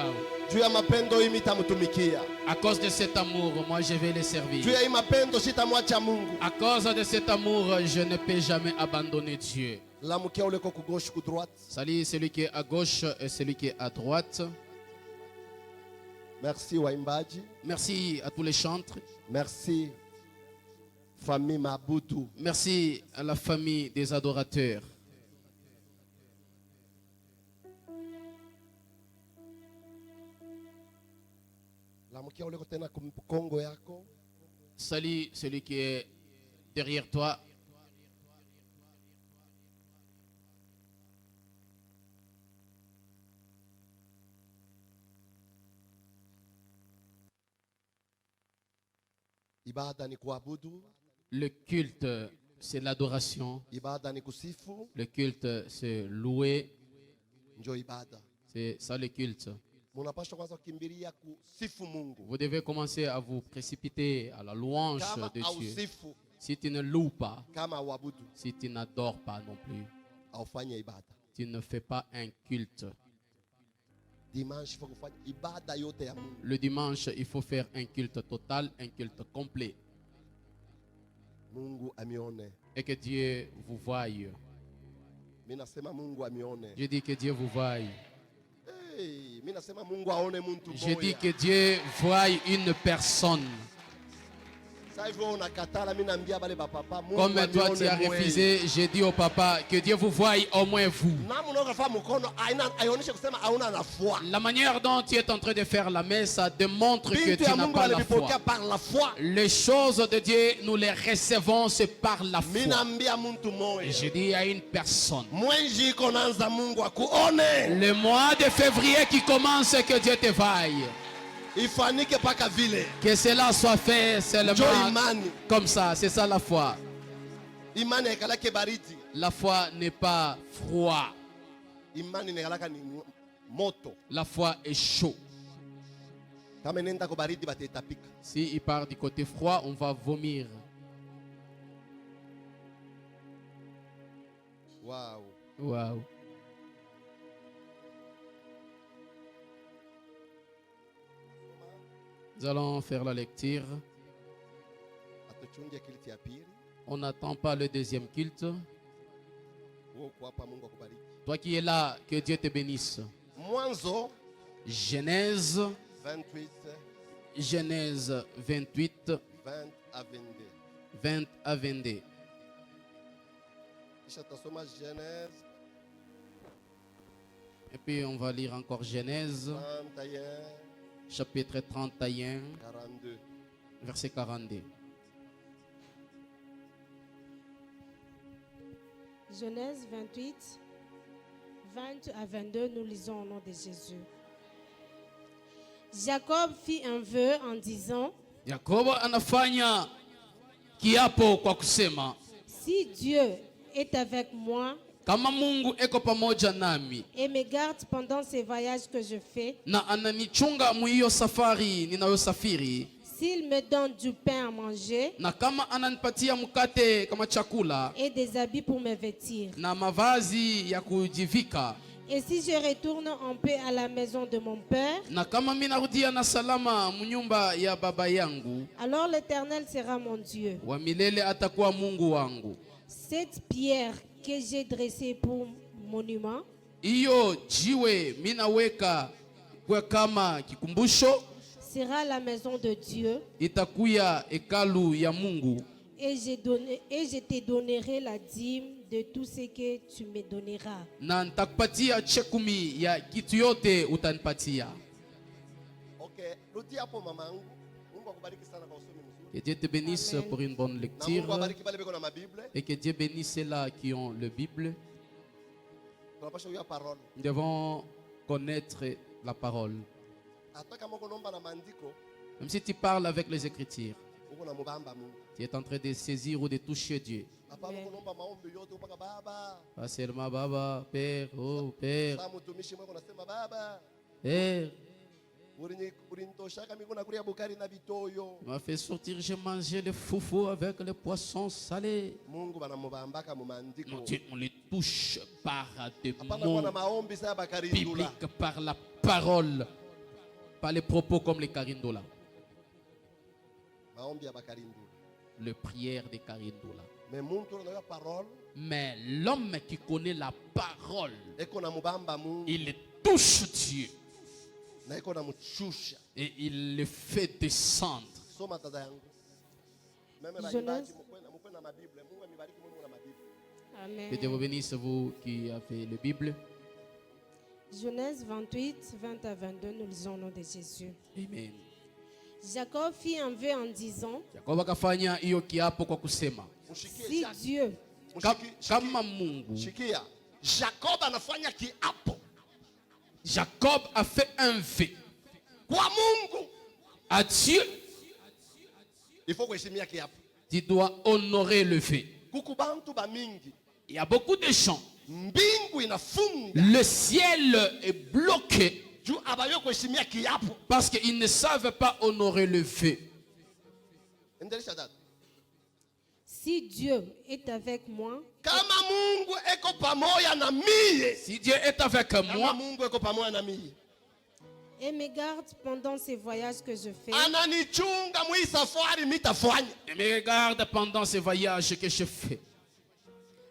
Wow. Juu ya mapendo hii mitamtumikia. À cause de cet amour, moi je vais les servir. Juu ya hii mapendo sitamwacha Mungu. À cause de cet amour, je ne peux jamais abandonner Dieu. Lamukia ule ko ku gauche ku droite. Salut celui qui est à gauche et celui qui est à droite. Merci waimbaji. Merci à tous les chantres. Merci famille Mabutu. Merci à la famille des adorateurs. Lamukia ule ko tena kumkongo yako. Salut celui qui est derrière toi. Ibada ni kuabudu. Le culte, c'est l'adoration. Ibada ni kusifu. Le culte, c'est louer. Njo ibada. C'est ça le culte. Munapaswa kwanza kukimbilia kusifu Mungu. Vous devez commencer à vous précipiter à la louange Kama de Dieu. ausifu, Si tu ne loues pas, kama auabudu, si tu n'adores pas non plus, aufanye ibada. tu ne fais pas un culte. Dimanche faut kufanya ibada yote ya Mungu. Le dimanche, il faut faire un culte total, un culte complet. Mungu amione. Et que Dieu vous voie. Mimi nasema Mungu amione. Je dis que Dieu vous voie. Hey, mimi nasema Mungu aone muntu Je dis moya. que Dieu voie une personne. Sasa hivyo unakatala, mimi naambia bale bapapa Mungu Comme toi tu as amione mwe. refusé, j'ai dit au papa que Dieu vous voie au moins vous. Na mnoga mkono aioneshe kusema hauna na foi. La manière dont tu es en train de faire la messe, ça démontre que Bintu tu ya n'as Mungu pas la alivipokea foi. par la foi. Les choses de Dieu, nous les recevons, c'est par la Mimi foi. naambia muntu Et moya. je dis à une personne, Mwenji iko naanza Mungu akuone. le mois de février qui commence, que Dieu te vaille. Ifanike paka vile. Que cela soit fait Njo seulement imani. comme ça, c'est ça la foi. Imani haikalake baridi. La foi n'est pas froid, Imani nekalaka ni moto. la foi est chaud. Kama nenda ko baridi batetapika. Si il part du côté froid, on va vomir. Wow. Waouh. Nous allons faire la lecture. Atuchunge kiliti ya pili. On n'attend pas le deuxième culte. Wewe uko hapa, Mungu akubariki. Toi qui es là, que Dieu te bénisse. Mwanzo Genèse, 28 Genèse 28, 20 à 22. 20 à 22. Kisha tasoma Genèse Et puis on va lire encore Genèse, 31 chapitre 31, 42. verset 42. Genèse 28, 20 à 22, nous lisons au nom de Jésus. Jacob fit un vœu en disant, Yakobo anafanya kiapo kwa kusema, si Dieu est avec moi kama Mungu eko pamoja nami et me garde pendant ces voyages que je fais, na ananichunga mwiyo safari ninayosafiri, s'il me donne du pain à manger na kama ananipatia mkate kama chakula et des habits pour me vêtir, na mavazi ya kujivika, et si je retourne en paix à la maison de mon père, na kama mimi narudia na salama mnyumba ya baba yangu, alors l'Éternel sera mon Dieu. wa milele atakuwa Mungu wangu. Cette pierre que j'ai dressée pour monument Iyo jiwe minaweka kwa kama kikumbusho, sera la maison de Dieu, itakuya hekalu ya Mungu, et je te donnerai la dîme de tout ce que tu me donneras. na nitakupatia chekumi ya kitu yote utanipatia. Okay, rudi hapo mamangu. Mungu akubariki sana kwa usomi mzuri. Que Dieu te bénisse Amen. pour une bonne Na lecture Mungu abariki bale beko na mabible. et que Dieu bénisse ceux-là qui ont le Bible. Tunapasha kuya parole. Nous devons connaître la parole. Hata kama uko naomba na maandiko, Même si tu parles avec les Écritures, uko na mubamba Mungu. tu es en train de saisir ou de toucher Dieu. Hapa uko naomba maombi yote upaka baba. Pas seulement Baba, Père, oh Père, Sasa mtumishi mwako nasema baba. Père, Ulinitoshaka mimi nakulia bukari na bitoyo. tu m'as fait sortir, j'ai mangé le foufou avec les poissons salés. Mungu banamubambaka mu maandiko. Non, Dieu, on les touche par des Hapana kwa na mots maombi sasa bakarindula. bibliques, par la parole. Pas les propos comme les Karindola. maombi ya bakarindu. Les prières des Karindola. Mais muntu na parole Mais l'homme qui connaît la parole, eko na mubamba Mungu il touche Dieu na eko na mchusha. et il le fait descendre. Soma dada yangu. Meme Jonas. baimbaji mukwe na mabible. Mungu amibariki Mungu na mabible. Amen. Que Dieu vous bénisse, vous qui avez la Bible. Genèse 28, 20 à 22, nous lisons au nom de Jésus. Amen. Jacob fit un vœu en disant, Yakobo akafanya hiyo kiapo kwa kusema Mushikie si Jacques. Dieu, kama Mungu. Shikia. Jacob anafanya kiapo Jacob a fait un vœu kwa Mungu. à Dieu. Il faut kuheshimia kiapo. Tu dois honorer le vœu. Kuku bantu ba mingi. Il y a beaucoup de gens. Mbingu inafunga Le ciel est bloqué juu abayo kuheshimia kiapo. parce qu'ils ne savent pas honorer le vœu. Endelesha dada. si Dieu est avec moi, Kama Mungu eko pamoja na mie. Si Dieu est avec Kama moi Mungu eko pamoja na mie. et me garde pendant ces voyages que je fais, Ananichunga mwi safari mitafanya. et me regarde pendant ces voyages que je fais,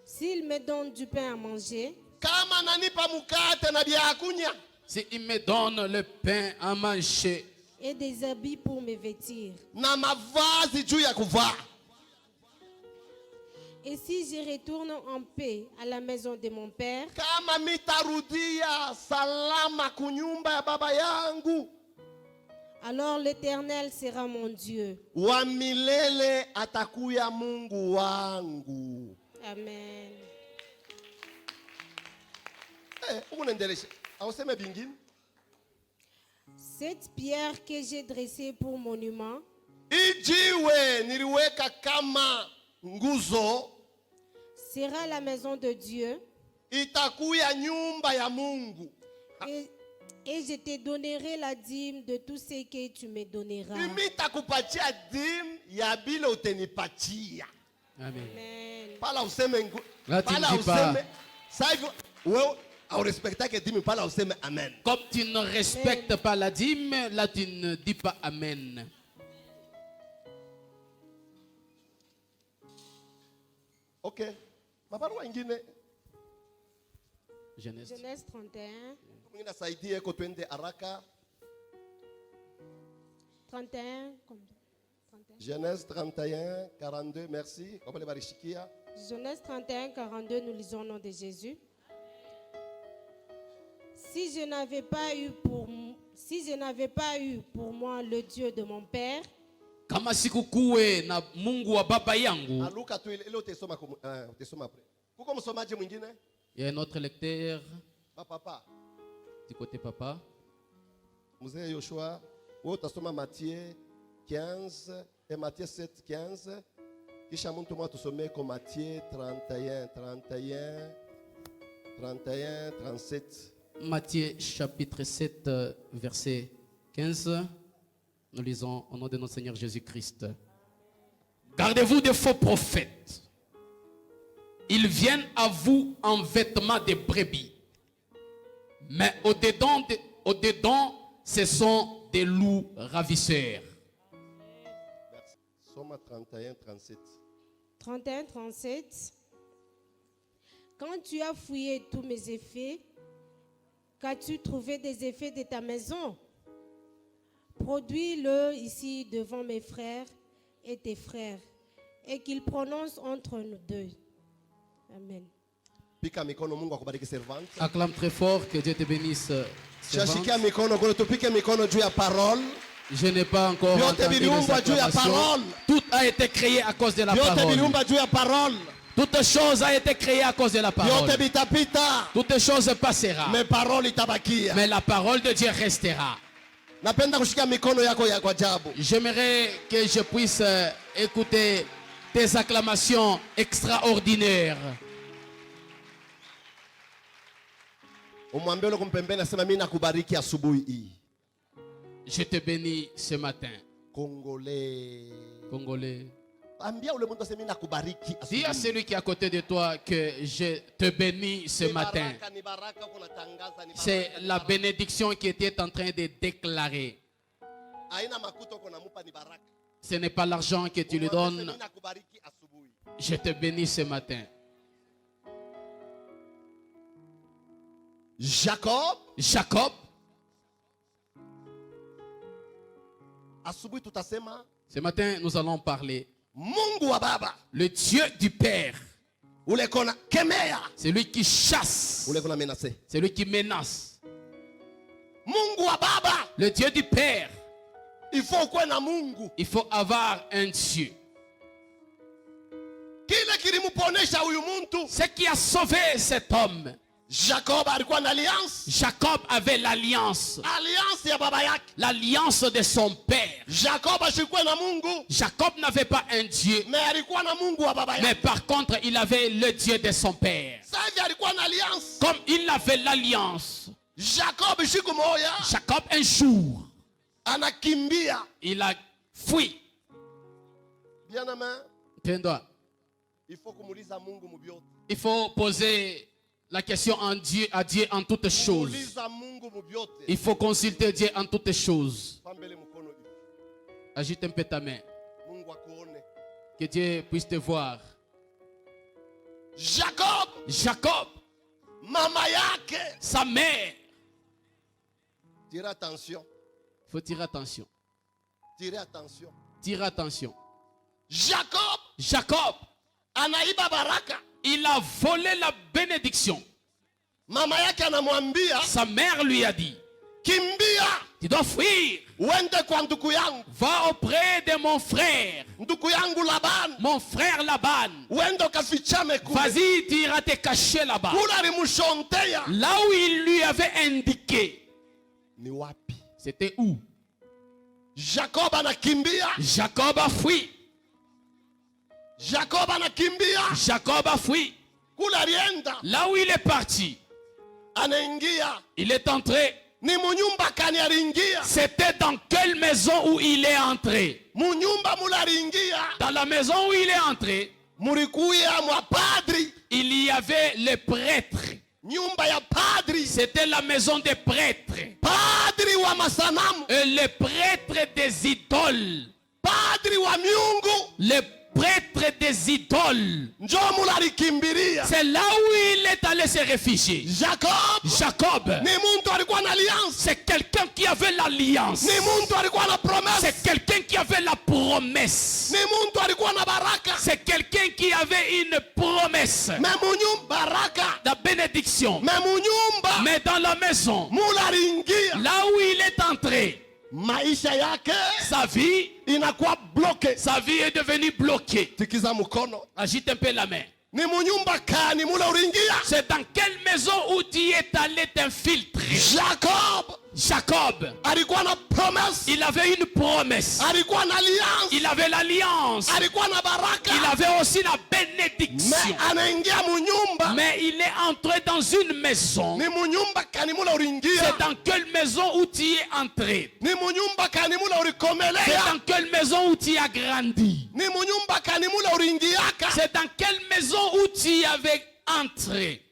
s'il me donne du pain à manger Kama ananipa mukate na bia kunya. s'il me donne le pain à manger et des habits pour me vêtir, Na mavazi juu ya kuvaa. et si je retourne en paix à la maison de mon père, Kama mitarudia salama kunyumba ya baba yangu. alors l'Éternel sera mon Dieu. Wa milele atakuya Mungu wangu. Amen. Unaendelesha. Auseme bingine. Cette pierre que j'ai dressée pour monument Ijiwe niliweka kama nguzo sera la maison de Dieu, itakuya nyumba ya Mungu. et je te donnerai la dîme de tout ce que tu me donneras. Mimi nitakupatia dim ya bila utenipatia. Amen. Amen. Pala useme Là, tu ne pala dis pas. useme. Sasa hivi wewe au respectake dimi pala useme amen. Comme tu ne respectes pas la dîme, là tu ne dis pas Amen. Okay. Mabarua ingine Genèse. Genèse 31, mwingine saidie eko twende haraka. 31, combien? 31. Genèse 31 42 merci. Kopale barishikia. Genèse 31, 42, nous lisons au nom de Jésus. Si je n'avais pas eu pour moi le Dieu de mon père, Kama sikukuwe na Mungu wa baba yangu. Aluka tu ile utasoma utasoma après. Kuko msomaji mwingine? Il y a un autre lecteur Papa. du côté papa. Mzee Yoshua, wewe utasoma Matthieu 15 et Matthieu 7 15. Kisha mtu mmoja tusomee kwa Matthieu 31 37. Matthieu chapitre 7 verset 15. Nous lisons au nom de notre Seigneur Jésus-Christ. Gardez-vous des faux prophètes. Ils viennent à vous en vêtements de brebis. Mais au-dedans, ce sont des loups ravisseurs. Merci. Soma 31 37. 31, 37. Quand tu as fouillé tous mes effets, qu'as-tu trouvé des effets de ta maison? Produis-le ici devant mes frères et tes frères, et qu'ils prononcent entre nous deux. Amen. Pika mikono, Mungu akubariki servante. Acclame très fort, que Dieu te bénisse. servante. Shashikia mikono, kuna tupike mikono juu ya parole. Je n'ai pas encore Vyote entendu les viliumbwa juu ya acclamations. parole. Tout a été créé à cause de la Vyote parole. viliumbwa juu ya parole. Toute chose a été créée à cause de la parole. Vyote vitapita. Toute chose passera. Mais parole itabakia. Mais la parole de Dieu restera. Napenda kushika mikono yako ya kwa ajabu. J'aimerais que je puisse écouter tes acclamations extraordinaires. Umwambie ule kumpembeni asema mimi nakubariki asubuhi hii. Je te bénis ce matin. Congolais. Congolais. Ambia ule mtu asema mimi nakubariki Dis à asubuhi. celui qui est à côté de toi que je te bénis ce matin. Ni baraka uko natangaza ni C'est baraka, ni la baraka. bénédiction qui était en train de déclarer. Haina makuta uko namupa ni baraka. Ce n'est pas l'argent que tu lui donnes. Mimi nakubariki asubuhi. Je te bénis ce matin. Jacob. Asubuhi tutasema Ce matin, nous allons parler. Mungu wa baba. Le Dieu du Père. Ule kona kemea. C'est lui qui chasse. Ule kona menace. C'est lui qui menace. Mungu wa baba. Le Dieu du Père. Il faut kuwe na Mungu. Il faut avoir un Dieu. Kile kilimuponesha huyu muntu. Ce qui a sauvé cet homme. Jacob alikuwa na alliance. Jacob avait l'alliance. Alliance ya baba yake. L'alliance de son père. Jacob ashikuwa na Mungu. Jacob n'avait pas un Dieu. Mais alikuwa na Mungu wa baba yake. Mais par contre, il avait le Dieu de son père. Sasa alikuwa na alliance. Comme il avait l'alliance. Jacob siku moja. Jacob un jour. Anakimbia. Il a fui. Bien aimé. Tendoi. Il faut kumuliza Mungu mubyote. Il faut poser la question à Dieu en toutes choses. Il faut consulter Dieu en toutes choses. Agite un peu ta main. Que Dieu puisse te voir. Jacob. Mama yake. Sa mère. Tire attention. Il faut tirer attention. Tire attention. Tire attention. Jacob. Anaiba baraka. Il a volé la bénédiction. Mama yake anamwambia. Sa mère lui a dit. Kimbia. Tu dois fuir. Uende kwa ndugu yangu. Va auprès de mon frère. Ndugu yangu Laban. Mon frère Laban. Uende ukafichame kule. Vas-y, tu iras te cacher là-bas. Kule alimushontea. Là où il lui avait indiqué. Ni wapi? C'était où? Jacob anakimbia. Jacob a fui. Jacob anakimbia. Jacob a fui. Kule alienda. Là où il est parti. Anaingia. Il est entré. Ni munyumba kani aliingia. C'était dans quelle maison où il est entré? Munyumba mula aliingia. Dans la maison où il est entré. Mulikuya mwa padri. Il y avait les prêtres. Nyumba ya padri. C'était la maison des prêtres. Padri wa masanamu. Et les prêtres des idoles. Padri wa miungu. Les prêtres des idoles. C'est là où il est allé se réfugier. Jacob. C'est quelqu'un qui avait l'alliance. C'est quelqu'un qui avait la promesse. C'est quelqu'un qui avait une promesse. La bénédiction. Mais dans la maison, là où il est entré, maisha yake, sa vie inakuwa bloquée. Sa vie est devenue bloquée. Tikiza mkono. Agite un peu la main. Ni munyumba kani mula uringia? C'est dans quelle maison où tu es allé t'infiltrer? Jacob. Alikuwa na promesse. Il avait une promesse. Alikuwa na alliance. Il avait l'alliance. Alikuwa na baraka. Il avait aussi la bénédiction. Mais anaingia munyumba. Mais il est entré dans une maison. Ni munyumba kani mula uringia? C'est dans quelle maison où tu es entré? Ni munyumba kani mula urikomelea? C'est dans quelle maison où tu as grandi? Ni munyumba kani mula uringiaka? C'est dans quelle maison où tu avais entré?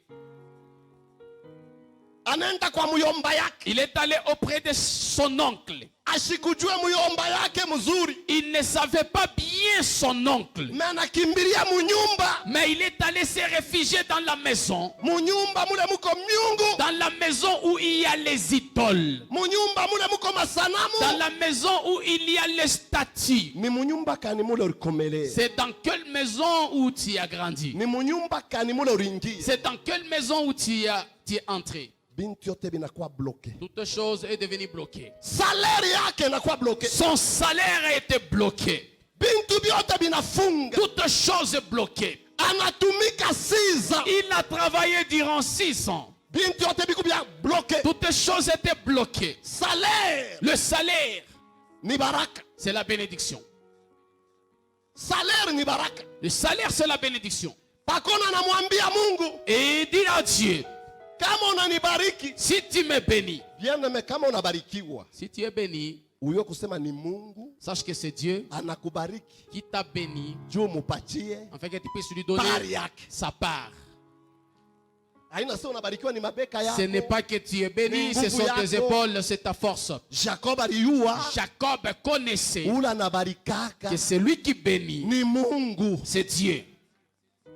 Il est allé auprès de son oncle. Il ne savait pas bien son oncle. Mais il est allé se réfugier dans la maison. Dans la maison où il y a les idoles. Dans la maison où il y a les statues. C'est dans quelle maison où tu as grandi? C'est dans quelle maison où tu es entré? Toute chose est devenue bloquée. Son salaire a été bloqué. Toute chose est bloquée. Il a travaillé durant 6 ans. Toutes choses étaient bloquées. Le salaire, c'est la bénédiction. Le salaire, c'est la bénédiction. Et il dit à Dieu, si tu me bénis, si tu es béni, sache que c'est Dieu qui t'a béni, afin que tu puisses lui donner sa part. Haina sio unabarikiwa ni mabeka Ce n'est yako. pas que tu es béni, ce sont tes épaules, c'est ta force. Jacob aliyua Jacob connaissait ula nabarikaka que celui qui bénit, ni Mungu. c'est Dieu.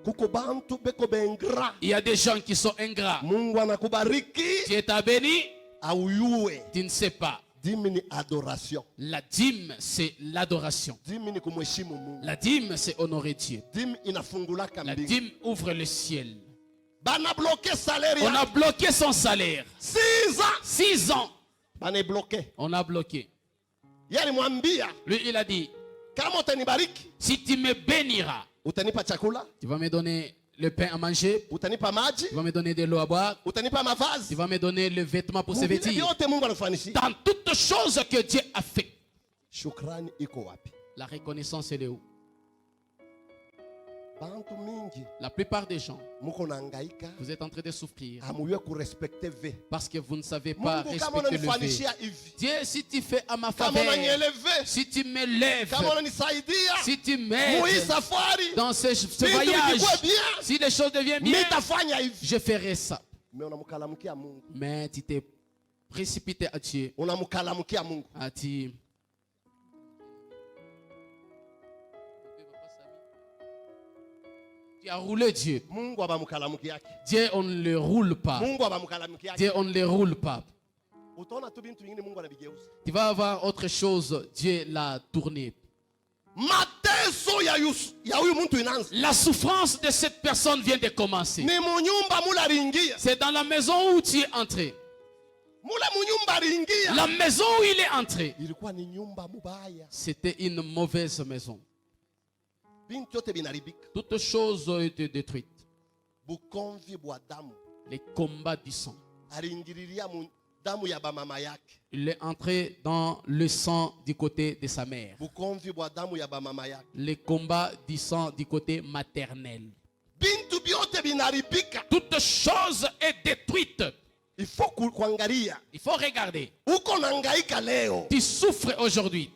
Kuko bantu beko bengra. Il y a des gens qui sont ingrats. Mungu anakubariki Dieu t'a béni, auyue. tu ne sais pas. Dimi ni adoration. La dîme, c'est l'adoration. Dimi ni kumheshimu Mungu. La dîme, c'est honorer Dieu. Dimi inafungulaka La mbingu. dîme ouvre le ciel. Bana bloqué salaire On a ya bloqué son salaire. 6 ans. 6 ans, Bana bloqué. on a bloqué. Yali mwambia Lui, il a dit, kama utanibariki si tu me béniras, utanipa chakula, tu vas me donner le pain à manger, utanipa maji, tu vas me donner de l'eau à boire, utanipa tu mavazi. vas me donner le vêtement pour se Muvile vêtir. vyote Mungu anafanishia. Dans toutes choses que Dieu a fait, Shukrani iko wapi? la reconnaissance, elle est où? Bantu mingi La plupart des gens, muko nahangaika, vous êtes en train de souffrir hamuye kurespecte ve. parce que vous ne savez pas Mungu kama respecter le fait. unanifanishia hivi, Dieu, si tu fais à ma kama faveur, unanieleve, si tu me lèves, kama unanisaidia, si tu mui m'aides safari, dans ce vitu voyage, vikikuwe bien, si les choses deviennent bien, mitafanya hivi. je ferai ça. Mais unamkalamukia Mungu, Mais tu t'es précipité à Dieu. unamkalamukia Mungu. A dit, tu as roulé Dieu. Mungu abamkalamukiake. Dieu, on ne le roule pas. Mungu abamkalamukiake. Dieu, on ne le roule pas. Utaona tu bintu vingine Mungu anabigeuza. Tu vas avoir autre chose. Dieu l'a tourné. Mateso ya huyu mtu inaanza. La souffrance de cette personne vient de commencer. Ni munyumba mula ringia. C'est dans la maison où tu es entré. Mula munyumba ringia. La maison où il est entré, Ilikuwa ni nyumba mubaya. c'était une mauvaise maison. Bintu yote binaribika. Toutes choses ont été détruites. Bukonvi bwa damu. Les combats du sang. Aringiriria mu damu ya bamama yake. Il est entré dans le sang du côté de sa mère. Bukonvi bwa damu ya bamama yake. Les combats du sang du côté maternel. Bintu byote binaribika. Toute chose est détruite. Il faut kuangalia. Il faut regarder. Uko nangaika leo. Tu souffres aujourd'hui.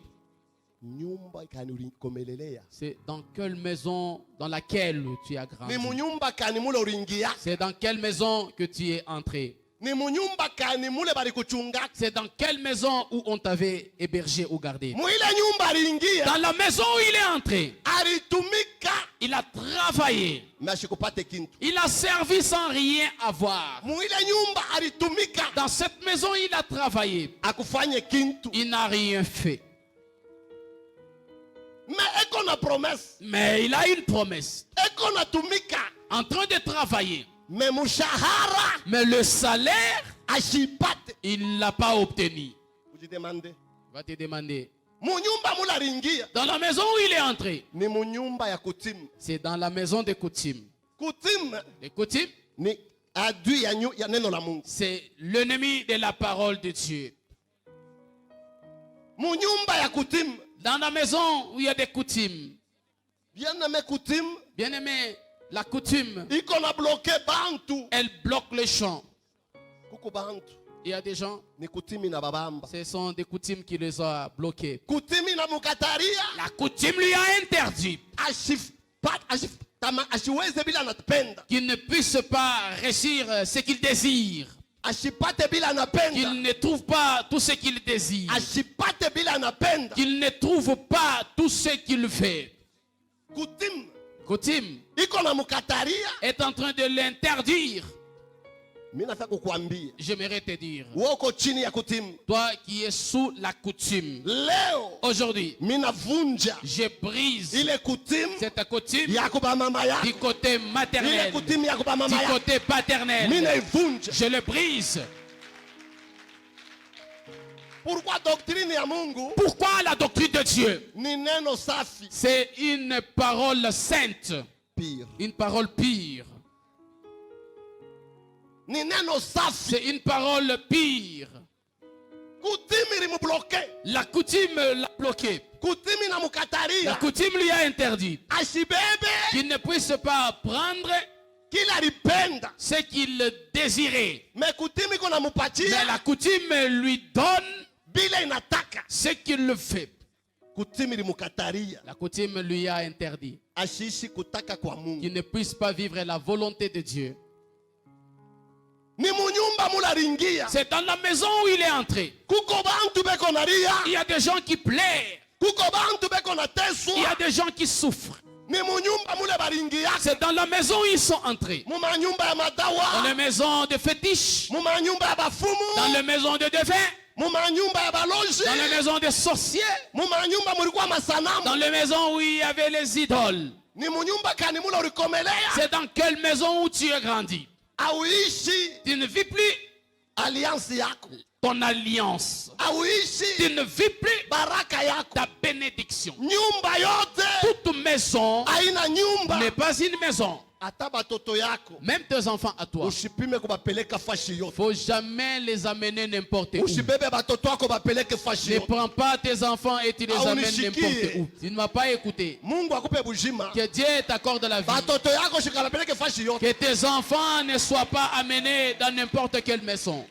Nyumba ikanikomelelea. C'est dans quelle maison dans laquelle tu as grandi? Ni munyumba kani mule uringia. C'est dans quelle maison que tu es entré? Ni munyumba kani mule bali kuchunga. C'est dans quelle maison où on t'avait hébergé ou gardé? Mwile nyumba ringia. Dans la maison où il est entré, Alitumika. il a travaillé. Mashikupate kintu. Il a servi sans rien avoir. Mwile nyumba alitumika. Dans cette maison, il a travaillé. Akufanye kintu. Il n'a rien fait. Mais eko na promesse. Mais il a une promesse. Eko na tumika. En train de travailler. Mais mushahara. Mais le salaire, Ashipate. il ne l'a pas obtenu. Ujidemande. Va te demander. Munyumba mula ringia. Dans la maison où il est entré, Ni munyumba ya kutimu. c'est dans la maison des coutumes. Kutimu. Les coutumes, Ni adui ya neno la Mungu. c'est l'ennemi de la parole de Dieu. Munyumba ya kutimu. Dans la maison où il y a des coutumes, Bien aimé kutimu. bien aimé, la coutume, Iko na bloke bantu. elle bloque les champs. Kuku bantu. Il y a des gens, Ni kutimi na babamba. ce sont des coutumes qui les ont bloqués. Kutimi na mukataria. La coutume lui a interdit Ashiweze bila anapenda. qu'il ne puisse pas réussir ce qu'il désire, Ashipate bila anapenda. qu'il ne trouve pas tout ce qu'il désire, Ashipate bila anapenda. qu'il ne trouve pas tout ce qu'il fait. Kutimu. Coutume Iko na mukataria. est en train de l'interdire. Mimi nataka kukuambia. J'aimerais te dire, Woko chini ya kutimu. toi qui es sous la coutume, Leo aujourd'hui, mimi navunja je brise ile kutimu cette coutume ya kuba mama du yako. côté Ile maternel, kutimu ya kuba mama du yako. côté paternel. Mimi naivunja. Je le brise. Pourquoi doctrine ya Mungu Pourquoi la doctrine de Dieu? ni neno safi C'est une parole sainte, pire. une parole pure. Ni neno safi. C'est une parole pire. Kutimi limubloke. La coutume l'a bloqué. Kutimi na La mukataria. coutume lui a interdit Ashibebe qu'il ne puisse pas prendre kila alipenda. ce qu'il désirait. Me kutimi kona Mais mupatia la coutume lui donne bila inataka. ce qu'il fait. Kutimi limukataria. La coutume lui a interdit Ashishi kutaka kwa Mungu. qu'il ne puisse pas vivre la volonté de Dieu. munyumba mularingia. C'est dans la maison où il est entré. Kuko bantu beko nalia. Il y a des gens qui pleurent. Kuko bantu beko nateswa. Il y a des gens qui souffrent. Ni munyumba mule baringia. C'est dans la maison où ils sont entrés. Mumanyumba ya madawa. Dans les maisons de fétiches. Mumanyumba ya bafumu. Dans les maisons de défunts. Mumanyumba ya baloji. Dans les maisons de sorciers. Mumanyumba mulikuwa masanamu. Dans les maisons où il y avait les idoles. Ni munyumba kani mula ulikomelea. C'est dans quelle maison où tu es grandi? Auishi Tu ne vis plus alliance yako. ton alliance. Auishi Tu ne vis plus baraka yako. ta bénédiction. Nyumba yote Toute maison haina nyumba. n'est pas une maison. Hata batoto yako Même tes enfants à toi. usipime kubapeleka fashi Il ne yote. faut jamais les amener n'importe où. Usibebe batoto yako bapeleke fashi Ne yote. prends pas tes enfants et tu les Ah, amènes unishikie. n'importe où. Tu ne m'as pas écouté. Mungu akupe bujima. Que Dieu t'accorde la vie. Batoto yako shikalapeleke fashi yote. Que tes enfants ne soient pas amenés dans n'importe quelle maison.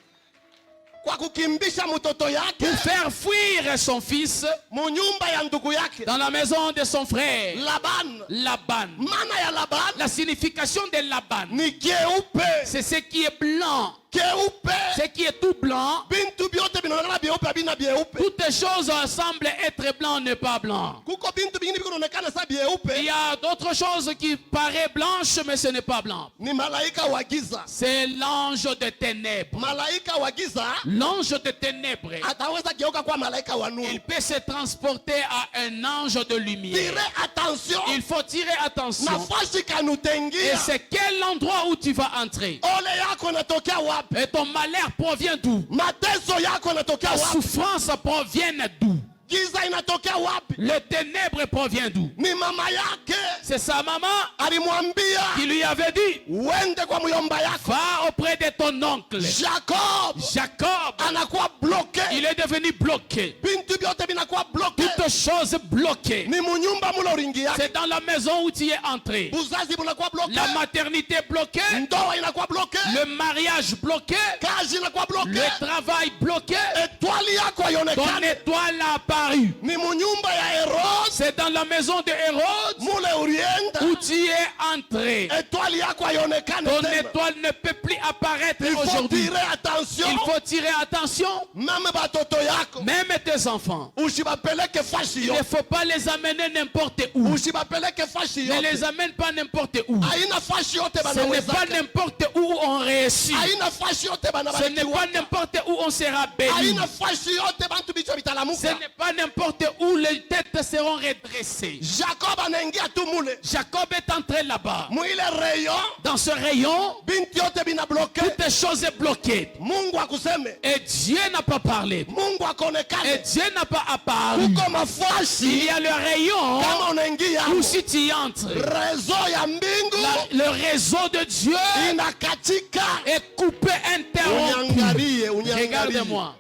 Kwa kukimbisha mtoto yake Pour faire fuir son fils munyumba ya ndugu yake dans la maison de son frère. Laban. Laban. Maana ya Laban La signification de Laban, ni keupe. c'est ce qui est blanc. Keupe. Ce qui est tout blanc. Bintu byote binaonekana byeupe bina byeupe. Toutes les choses semblent être blanc, n'est pas blanc. Kuko bintu bingine binaonekana sa Il byeupe. y a d'autres choses qui paraissent blanches, mais ce n'est pas blanc. Ni malaika wa giza. C'est l'ange de ténèbres. Malaika wa giza L'ange de ténèbres, ataweza geuka kwa malaika wa il nuru. peut se transporter à un ange de lumière. Tire attention. Il faut tirer attention. Nafasi Et kanutengia. c'est quel endroit où tu vas entrer. Ole yako natokea wapi? Et ton malheur provient d'où? Mateso yako natokea Ta wapi? souffrance provient d'où? Giza inatokea wapi? Le ténèbre provient d'où? Ni mama yake C'est sa maman alimwambia qui lui avait dit, uende kwa muyomba yako. va auprès de ton oncle. Jacob Jacob, anakuwa bloke. il est devenu bloqué. Bintu byote binakuwa bloke. Toutes choses bloquées. Ni munyumba mula uringi yake. C'est dans la maison où tu es entré. Buzazi bunakuwa bloke. La maternité bloquée, Ndoa inakuwa bloke. le mariage bloqué, Kazi inakuwa bloke. le travail bloqué, Etwali yako ton haionekane. étoile a apparu. Ni munyumba ya Herod C'est dans la maison de Hérode mule urienda. où tu es entré. Etwali yako haionekane Ton tena. étoile ne peut plus apparaître Il faut aujourd'hui. tirer attention. Il faut tirer attention. Mame batoto yako Même tes enfants. usibapeleke fashi Il ne yote. faut pas les amener n'importe où. Usibapeleke fashi Ne les yote. amène pas n'importe où. Haina fashi yote Ce n'est pas banawezaka. n'importe où on réussit. Haina fashi yote Ce n'est pas banabarikiwa. n'importe où on sera béni. Haina fashi yote bantu bicho Ce bitalamuka. n'est pas n'importe où les têtes seront redressées. Jacob anaingia tu mule. Jacob est entré là-bas. Mwile rayon Dans ce rayon, binti yote bina bloke. toutes les choses sont bloquées. Mungu akuseme. Et Dieu n'a pas parlé. Mungu Et akonekane. Dieu n'a pas apparu. Kuko Il mafashi y a le rayon kama unaingia où si tu y entres, rezo ya mbingu le réseau de Dieu inakatika. est coupé, interrompu. Unyangarie, Regarde-moi.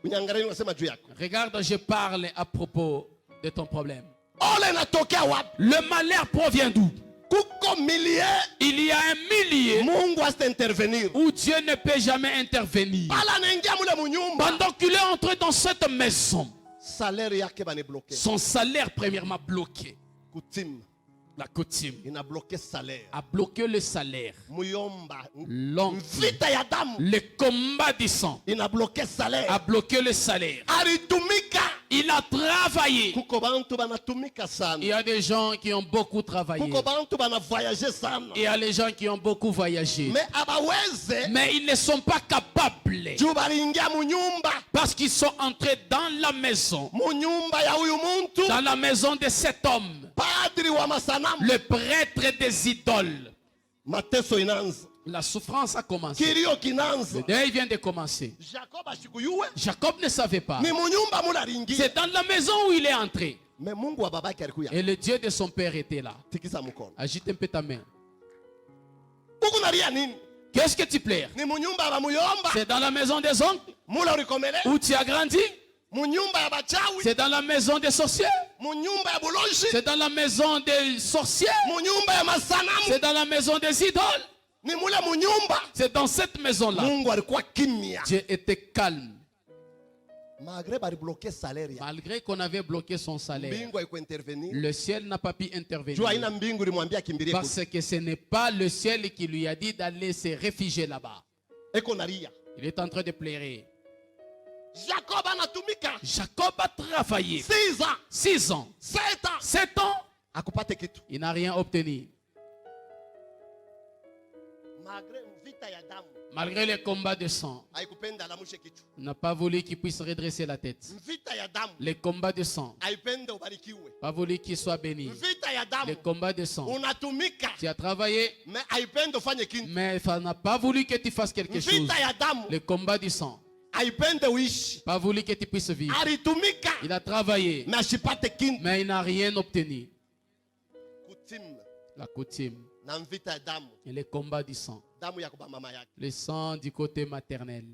Unyangarie unasema juu yako. Regarde, je parle à propos de ton problème. Ole natokea wapi? Le malheur provient d'où? Kuko milie Il y a un millier Mungu asita intervenir. où Dieu ne peut jamais intervenir. Pala anaingia mule munyumba. Pendant qu'il est entré dans cette maison, Salaire yake bani bloqué. son salaire premièrement bloqué. Coutume La coutume ina bloqué salaire. a bloqué le salaire. Muyomba. L'oncle, Vita ya damu le combat du sang ina bloqué salaire. a bloqué le salaire. Alitumika. Il a travaillé. Kuko bantu banatumika Il sana. y a des gens qui ont beaucoup travaillé. Kuko bantu bana voyager sana. Il y a les gens qui ont beaucoup voyagé. Mais abaweze Mais ils ne sont pas capables juu balingia munyumba. parce qu'ils sont entrés dans la maison. Munyumba ya huyu muntu. Dans la maison de cet homme, Padri wa masanamu. le prêtre des idoles. Mateso inanza. La souffrance a commencé. Kilio kinanza. Le deuil vient de commencer. Jacob ashikuyuwe. Jacob ne savait pas. Ni munyumba mularingia. C'est dans la maison où il est entré. Mais Mungu wa babake alikuya. Et le Dieu de son père était là. Tikisa mkono. Agite un peu ta main. Huku nalia nini? Qu'est-ce que tu pleures? Ni munyumba ba muyomba. C'est dans la maison des oncles Mula ulikomele. où tu as grandi. Munyumba ya bachawi. C'est dans la maison des sorciers. Munyumba ya buloshi. C'est dans la maison des sorciers. Munyumba ya masanamu. C'est dans la maison des idoles. Ni mule munyumba. C'est dans cette maison-là. Mungu alikuwa kimya. Dieu était calme. Malgré bali bloquer salaire ya. Malgré qu'on avait bloqué son salaire, Mbingu haiko intervenir. le ciel n'a pas pu Jua intervenir. haina mbingu limwambia kimbirie. Parce que ce n'est pas le ciel qui lui a dit d'aller se réfugier là-bas. eko nalia. Il est en train de pleurer. Jacob anatumika Jacob a travaillé 6 ans, 6 ans, 7 ans, 7 ans. akupate kitu. Il n'a rien obtenu. Malgré vita ya damu, Malgré les combats de sang, haikupenda alamushe kichwa. il n'a pas voulu qu'il puisse redresser la tête. Vita ya damu, Les combats de sang, haipende ubarikiwe. pas voulu qu'il soit béni. Vita ya Les damu, combats de sang, unatumika tu as travaillé, mais haipende ufanye kintu. mais ça n'a pas voulu que tu fasses quelque chose. Vita ya damu, Les combats du sang, haipende uishi. pas voulu que tu puisses vivre. Alitumika Il a travaillé, mais ashipate kintu. mais il n'a rien obtenu. Kutim La coutume na vita ya damu, et les combats du sang, damu ya kuba mama yake. le sang du côté maternel.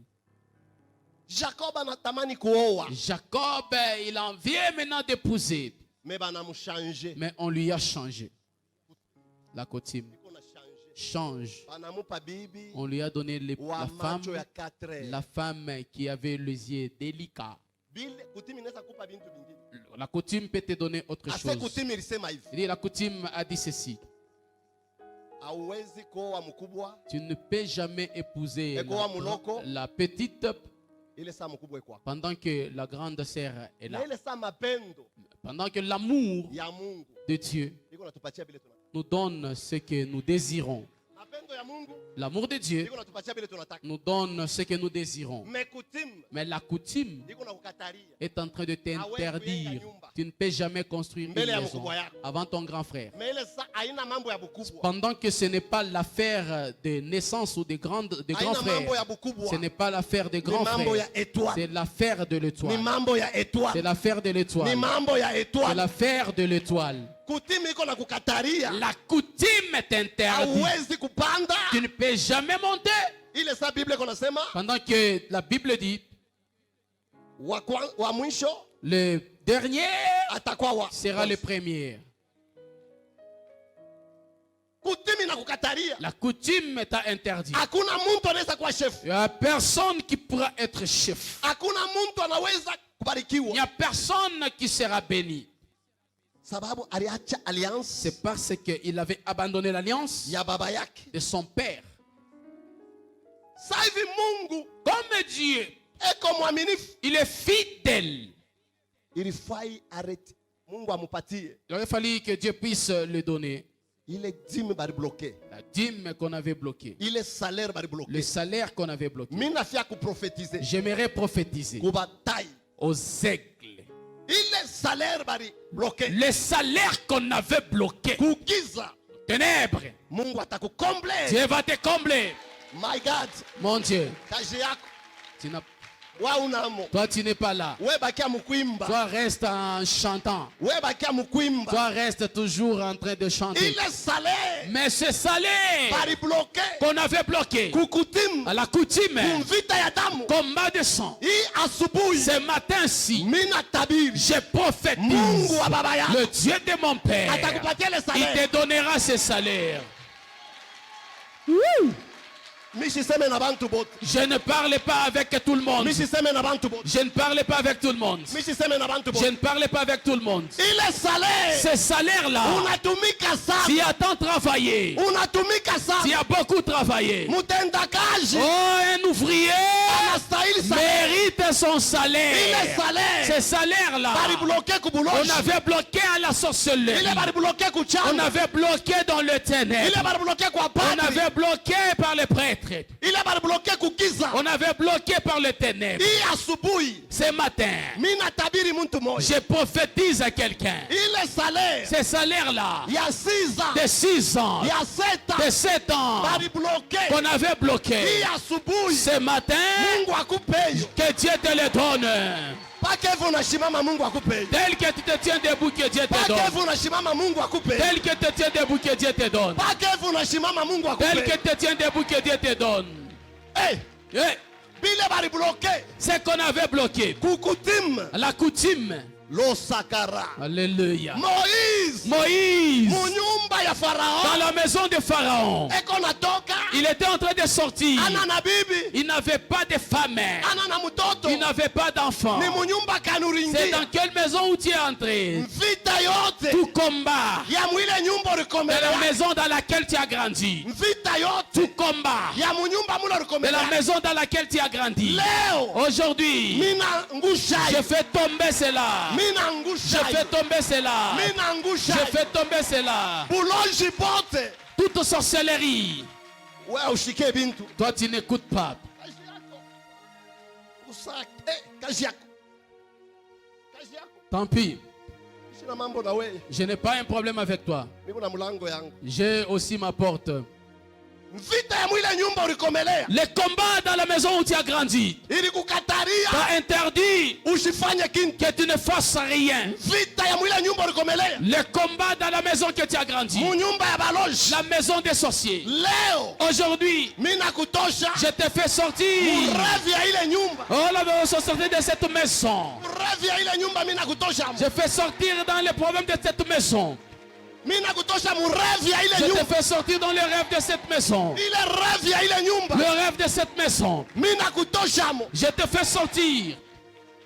Jacob anatamani kuoa, Jacob, il en vient maintenant d'épouser, mais banamchanger. mais on lui a changé. La coutume Kuna changer. change. Banamupa bibi On lui a donné wa la macho ya femme, 4. la femme qui avait les yeux délicats. Bile kutimi inaweza kupa bintu vingine. La coutume peut te donner autre Ase chose. kutimi ilisema hivi. Il dit, la coutume a dit ceci. Hauwezi kuoa mkubwa, Tu ne peux jamais épouser Et quoi, muloko? la petite ile saa mkubwa iko. pendant que la grande sœur est là. Na ile saa mapendo Pendant que l'amour ya Mungu de Dieu iko natupatia bile tunataka. nous donne ce que nous désirons. Mapendo ya Mungu L'amour de Dieu iko natupatia bile tunataka. nous donne ce que nous désirons. Mais kutimi Mais la coutume iko nakukataria. est en train de t'interdire. nyumba. Tu ne peux jamais construire une Mbele ya maison mkubwa yako. avant ton grand frère. Mais ile saa haina mambo ya bukubwa. Pendant que ce n'est pas l'affaire de naissance ou de grands Haina mambo ya frères. bukubwa. Ce n'est pas l'affaire des Ni grands mambo ya frères. étoile. C'est l'affaire de Ni l'étoile. mambo ya C'est étoile. l'affaire de Ni l'étoile. mambo ya C'est étoile. l'affaire de l'étoile. Kutimi iko nakukataria. La coutume est interdite. Hauwezi kupanda. Tu ne peux jamais monter. Ile saa Biblia iko nasema Pendant que la Bible dit, wa mwisho le dernier atakuwa wa sera le premier. kutimi na kukataria. La coutume t'a interdit. Hakuna mtu anaweza kuwa chef. Il n'y a personne qui pourra être chef. Hakuna mtu anaweza Il n'y kubarikiwa a personne qui sera béni. sababu aliacha alliance C'est parce qu'il avait abandonné l'alliance ya baba yake. de son père. Sasa hivi Mungu Comme Dieu, eko mwaminifu, il est fidèle. ilifai arete Mungu amupatie Il aurait fallu que Dieu puisse le donner. ile dime bari bloqué, La dîme qu'on avait bloquée. ile salaire bari Le bloqué. salaire qu'on avait bloqué. Mimi nafia kuprophétiser J'aimerais prophétiser kubatai aux aigles. ile salaire bari bloqué Le salaire qu'on avait bloqué. kugiza, Ténèbres. Mungu atakukomble. Dieu va te combler. My God, Mon Dieu. kazi yako Tu n'as- wa unamo, Toi, tu n'es pas là. we bakia mukuimba, Toi, reste en chantant. we bakia mukuimba. Toi, reste toujours en train de chanter. Ile salaire Mais ce salaire bari bloqué qu'on avait bloqué kukutim à la coutume, kumvita ya damu. combat de sang, Hii asubuhi ce matin-ci, mina tabiri je prophétise. Mungu wa baba yako Le Dieu de mon père, atakupatia le il salaire. te donnera ce salaire. Mishiseme na bantu bote, Je ne parle pas avec tout le monde. mishiseme na bantu bote, Je ne parle pas avec tout le monde. mishiseme na bantu Je bote. ne parle pas avec tout le monde. Ile salaire Ce salaire-là, unatumika tu sana, as tant travaillé, unatumika tu sana. as beaucoup travaillé. Mutendakaji Oh, un ouvrier anastahili salaire. mérite son Ile salaire. salaire Ce salaire-là, bari bloqué on kubuloshi, avait bloqué à la sorcellerie. ile bari bloqué On kuchanga, avait bloqué dans le ile ténèbre. bari bloqué kwa On padri, avait bloqué par les prêtres. ile bari bloqué kugiza. On avait bloqué par le ténèbre. Hii asubuhi Ce matin, mina tabiri muntu moja, je prophétise à quelqu'un. ile salaire Ce salaire-là, ya 6 ans de 6 ans, ya 7 ans de 7 ans, bari bloqué. qu'on avait bloqué. Hii asubuhi Ce matin, Mungu akupeyo, que Dieu te le donne. pakevu unashimama Mungu akupeyo, Tel que tu te tiens debout, que Dieu te donne. pakevu unashimama Mungu akupeyo, Tel que tu te tiens debout, que Dieu te donne. pakevu unashimama Mungu Tel akupeyo. que tu te tiens debout, que Dieu te donne. Eh, Eh, bile bari bloqué ce qu'on avait bloqué, kukutim la coutume. lo sakara Alléluia. Moïse Moïse, munyumba munyumba ya dans Farao la maison de Pharaon. eko natoka Il était en train de sortir. ana na bibi Il n'avait pas de femme. ana na mtoto Il n'avait pas d'enfant. ni munyumba C'est kanuringia dans quelle maison où tu es entré? vita yote Tout combat ya mwile nyumba de la ulikomelea maison dans laquelle tu as grandi. vita yote Tout combat ya munyumba mula de la ulikomelea maison dans laquelle tu as grandi. leo Aujourd'hui, mina ngusha je fais tomber cela. mina Je ngusha fais tomber cela. mina ngusha Je fais tomber cela. buloji bote Toute sorcellerie. wewe ushike bintu Toi, tu n'écoutes pas. kazi yako usake kazi yako Tant pis. sina mambo na wewe Je n'ai pas un problème avec toi. mimi na mlango yangu J'ai aussi ma porte. vita ya mwile nyumba ulikomelea Les combats dans la maison où tu as grandi ili kukataria t'as interdit usifanye kintu que tu ne fasses rien. vita ya mwile nyumba ulikomelea Les combats dans la maison que tu as grandi. munyumba ya baloji La maison des sorciers. leo Aujourd'hui, mimi nakutosha je te fais sortir. mrevi ya ile nyumba Oh là, nous sommes sortis de cette maison. mrevi ya ile nyumba mimi nakutosha Je fais sortir dans les problèmes de cette maison. mimi nakutosha mrevi ya ile Je te nyumba fais sortir dans les rêves de cette maison. ile revi ya ile nyumba Le rêve de cette maison. mimi nakutosha mo Je te fais sortir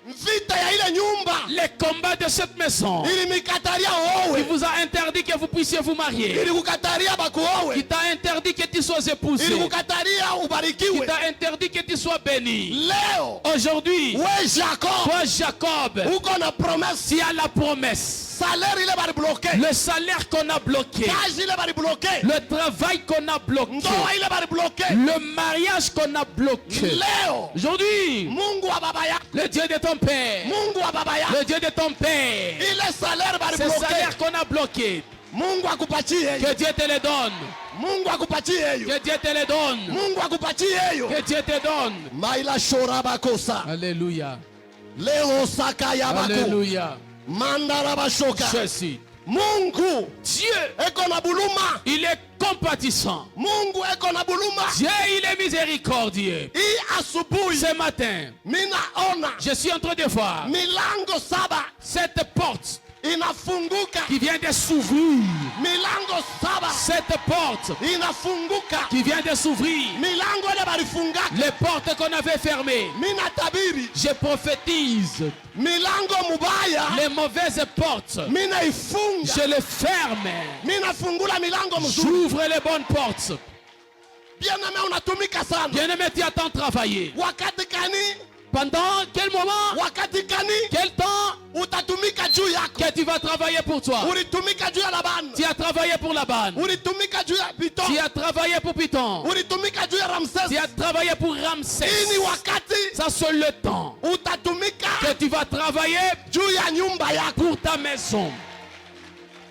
vita ya ile nyumba les combats de cette maison. ili mikataria Qui owe vous a interdit que vous puissiez vous marier. ili kukataria Qui bakuowe t'a interdit que tu sois épousé. ili kukataria Qui ubarikiwe t'a interdit que tu sois béni. leo Aujourd'hui, we Jacob toi Jacob, uko na promesse tu as la promesse. salaire ile bali bloqué Le salaire qu'on a bloqué. kazi ile bali bloqué Le travail qu'on a bloqué. ndoa ile bali bloqué Le mariage qu'on a bloqué. leo Aujourd'hui, Mungu wa baba yako le Dieu de ton père. Mungu wa baba yako Le Dieu de ton père. ile salaire bali Ce bloqué salaire qu'on a bloqué. Mungu akupatie Que Dieu te le donne. Mungu akupatie hiyo Que Dieu te le donne. Mungu akupatie hiyo Que Dieu te donne. maila shora bakosa Alléluia. leo saka ya bako Alléluia. mandara bashoka Jésus. Mungu Dieu, eko na buluma il est compatissant. Mungu eko na buluma Dieu, il est miséricordieux. hii asubuhi Ce matin, minaona je suis en train de voir milango saba cette porte inafunguka qui vient de s'ouvrir. milango saba Cette porte inafunguka qui vient de s'ouvrir. milango ile balifungaka Les portes qu'on avait fermées. minatabiri Je prophétise. milango mubaya Les mauvaises portes, minaifunga je les ferme. minafungula milango mzuri J'ouvre les bonnes portes. bien-aimé unatumika sana Bien-aimé, tu as tant travaillé. wakati kani Pendant quel moment, wakati kani quel temps utatumika juu yako que tu vas travailler pour toi? ulitumika juu ya Labani Tu as travaillé pour Laban. ulitumika juu ya Piton Tu as travaillé pour Python. ulitumika juu ya Tu Ramses as travaillé pour Ramsès. hii ni wakati Ça, c'est le temps utatumika que tu vas travailler juu ya nyumba yako pour ta maison.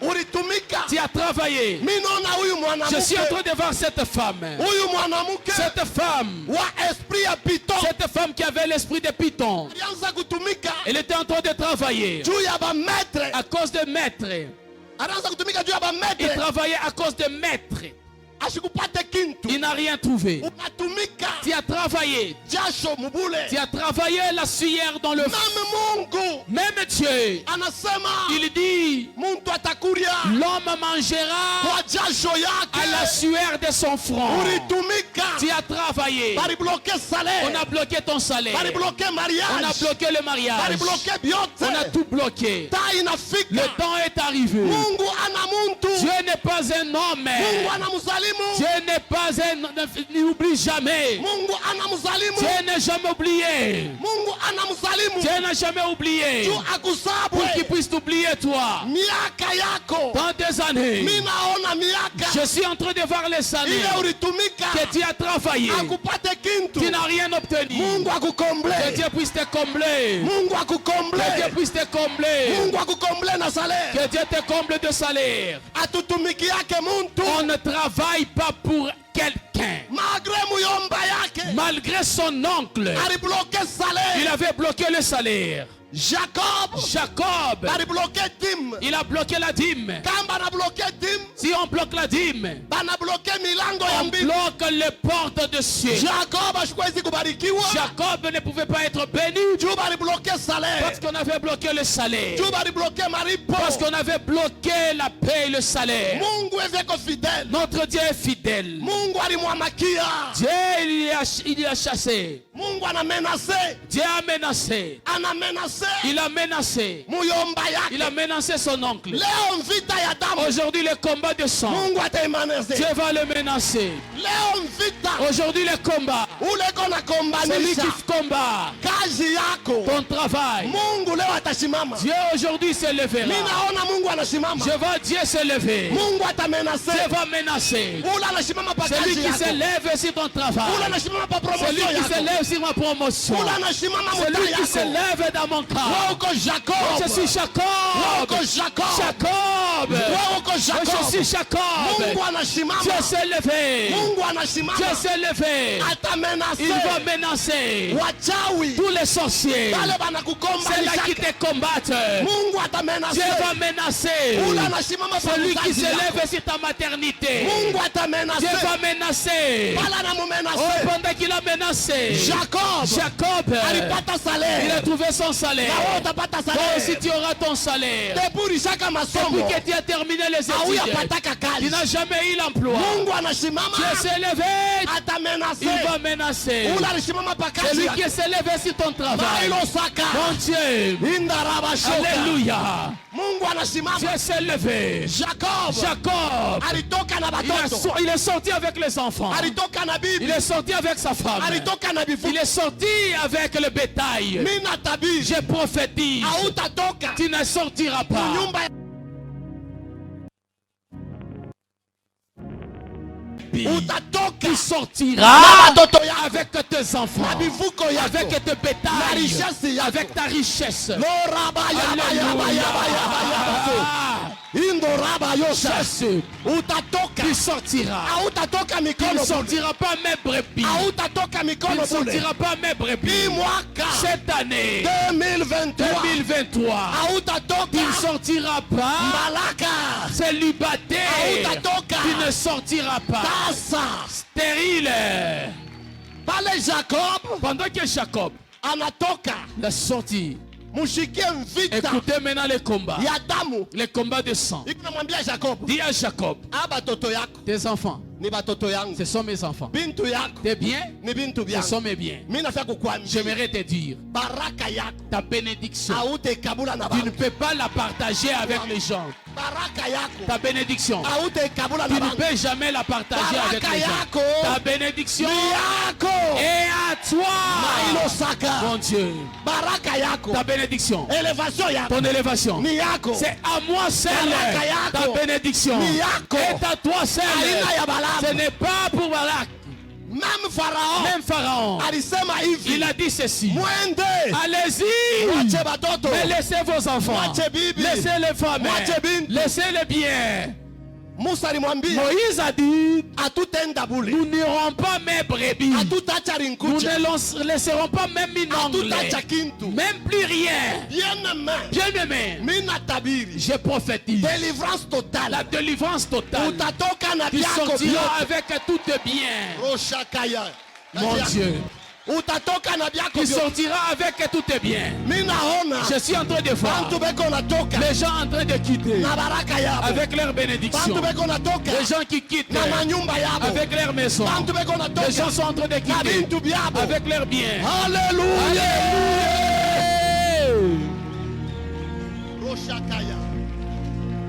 ulitumika Tu as travaillé. mimi naona huyu Je suis en mwanamke train de voir cette femme. huyu mwanamke Cette femme. wa esprit ya Piton Cette femme qui avait l'esprit de Python. alianza kutumika Elle était en train de travailler juu ya bametre à cause de maître. anaanza kutumika juu ya Il bametre travaillait à cause de maître. asikupate kintu Il n'a rien trouvé. unatumika Tu as travaillé. jasho mubule Tu as travaillé la sueur dans le feu. nami Mungu Même Dieu, anasema il dit, muntu atakuria l'homme mangera kwa jasho à la yake sueur de son front. ulitumika Tu as travaillé. balibloke On salaire a bloqué ton salaire. balibloke On a mariage bloqué le mariage. balibloke On a byote tout bloqué. taa Le inafika temps est arrivé. Mungu ana muntu Dieu n'est pas un homme. Mungu ana mzalimu Dieu n'est pas un... N'oublie jamais. Mungu ana mzalimu Dieu n'a jamais oublié. Mungu ana mzalimu Dieu n'a jamais oublié. tu Pour qu'il akusabwe puisse t'oublier toi. miaka yako Dans des années, mimi naona miaka je suis en train de voir les années ile ulitumika que tu as travaillé. akupate kintu Tu n'as rien obtenu. Mungu Que akukomble Dieu puisse te combler. Mungu akukomble Que Dieu puisse te combler. Mungu akukomble na salaire Que Dieu te comble de salaire. atutumikiake muntu On ne travaille pas pour quelqu'un. Requin. Malgré muyomba yake. Malgré son oncle, Alibloqué salaire. il avait bloqué le salaire. Jacob. Jacob, Alibloqué dîme. il a bloqué la dîme. Quand on a bloqué dîme, Si on bloque la dîme, on a bloqué milango ya on mbingu. bloque les portes de cieux. Jacob ashkwezi kubarikiwa. Jacob ne pouvait pas être béni Juba alibloqué parce salaire. qu'on avait bloqué le salaire. Juba alibloqué maripo. Parce qu'on avait bloqué la paix et le salaire. Mungu eveko fidèle. Notre Dieu est fidèle. Mungu alimwamakia. Dieu, il a chassé. Mungu anamenase. Dieu a menacé. Anamenase. Il a menacé. Muyomba Il yake. a menacé son oncle. Leo vita ya damu. Aujourd'hui, le combat de sang. Mungu ataimanase. Dieu va le menacer. Leo vita. Aujourd'hui, le combat. Ule kona Celui kombanisha. qui combat Kazi yako. ton travail. Mungu leo atasimama. Dieu aujourd'hui se lèvera. Mimi naona Mungu anasimama. Je vois Dieu se lever. Mungu atamenase. Dieu va menacer. Ule anasimama pa Celui kazi qui se yako. lève sur ton Ule travail. anasimama pa Celui promotion qui se yako. lève sur ma promotion. Ule anasimama Celui muta qui se yako. lève dans mon Wewe cas. uko Jacob. Je suis Jacob. Wewe uko Jacob. Jacob. Wewe uko Je Jacob. suis Jacob. Mungu anasimama. Dieu s'est levé. Mungu anasimama. Dieu s'est levé. Atamenase. Il va menacer Wachawi. tous les sorciers. Wale banakukomba C'est là qui te combattent. Mungu atamenase. Dieu va menacer Ule anasimama pa celui qui mzazi se yako. lève sur ta maternité. Mungu atamenase. Dieu va menacer. Pala na Oh, mumenase. pendant qu'il a menacé, Jacob. Jacob, Alipata il a salaire. trouvé son salaire. Na wewe utapata Toi aussi, salaire. tu auras ton salaire. Depuis shaka masomo. Depuis que tu as terminé les Auya études, pataka tu kazi. n'as jamais eu l'emploi. Mungu anasimama. Dieu s'est levé, il Atamenase. va menacer. Ule alisimama pa kazi Celui yako. qui s'est levé sur ton travail. Mailo saka. Mon Dieu, Indaraba shoka. alléluia. Mungu anasimama. Dieu s'est levé. Jacob. Jacob, Alitoka na batoto. il est sorti avec les enfants. Alitoka na bibi. Il est sorti avec sa femme. Alitoka na bifu. Il est sorti avec le bétail. Mimi natabiri. Je prophétise. Hautatoka. Tu ne sortiras pas. Nyumba ya- utatoka. Tu sortiras Na watoto yako. avec tes enfants. Na bivuko yako. Avec tes Na bétails. richesse yako. Avec ta richesse. Loraba yaba yaba yaba yaba yaba. Ah, Indo raba yosha. Jésus, Utatoka. tu sortiras. Hautatoka Tu mikono ne bure. sortiras pas mes brebis. Hautatoka Tu mikono ne bure. sortiras pas mes Hii brebis. mwaka Cette année 2023. 2023, tu Hautatoka. ne sortiras pas Malaka. célibataire. Hautatoka. Tu ne sortiras pas Tasa. stérile. Pale Jacob Pendant que Jacob anatoka. l'a sorti, Mushikie vita écoutez maintenant les combats. ya damu. Les combats de sang. Iko namwambia Jacob, Dis à Jacob, aba toto yako tes enfants, ni batoto yangu. ce sont mes enfants. Bintu yako Tes biens, ni bintu ce sont vyangu. mes biens. Mimi nafia kukwambia J'aimerais te dire, baraka yako ta bénédiction, hautekabula na tu ne bantu. peux pas la partager avec les gens. Baraka yako Ta bénédiction, hautekabula tu na ne bantu. peux jamais la partager avec Baraka les gens. yako Ta bénédiction ni yako. est à Mailo toi. saka. Mon Dieu, Baraka yako. ta bénédiction, Elevation yako ton élévation, ni yako. c'est à moi seul. Baraka yako. Ta bénédiction Ni yako. est à toi seul. Aina ya Ce Balaam. n'est pas pour Balak. Même Farao Même Pharaon, alisema hivi, il a dit ceci. mwende Allez-y. mwache batoto, Mais laissez vos enfants. mwache bibi. Laissez les femmes. Mwache binti. Laissez les biens. Musa alimwambia Moïse a dit, hatutenda bule, nous n'irons pas mes brebis. hatutacha Nous rinkucha, ne laisserons pas même une hatutacha anglais. kintu. Même plus rien. Bien-aimé, Bien-aimé, mimi natabiri je prophétise délivrance la totale. délivrance totale. Utatoka na Tu vyako sortiras vyote. avec tout tes biens. Roshakaya. Mon Dieu. Utatoka na vyako Tu vyote. sortiras avec tous tes biens. Mimi naona Je suis en train de voir bantu beko natoka les gens en train de quitter na baraka yabo. avec leur bénédiction. Bantu beko natoka Les gens qui quittent na manyumba yabo. avec leur maison. Bantu beko Les natoka gens sont en train de na quitter bintu byabo. avec leurs biens. Alléluia. Alléluia. Roshakaya.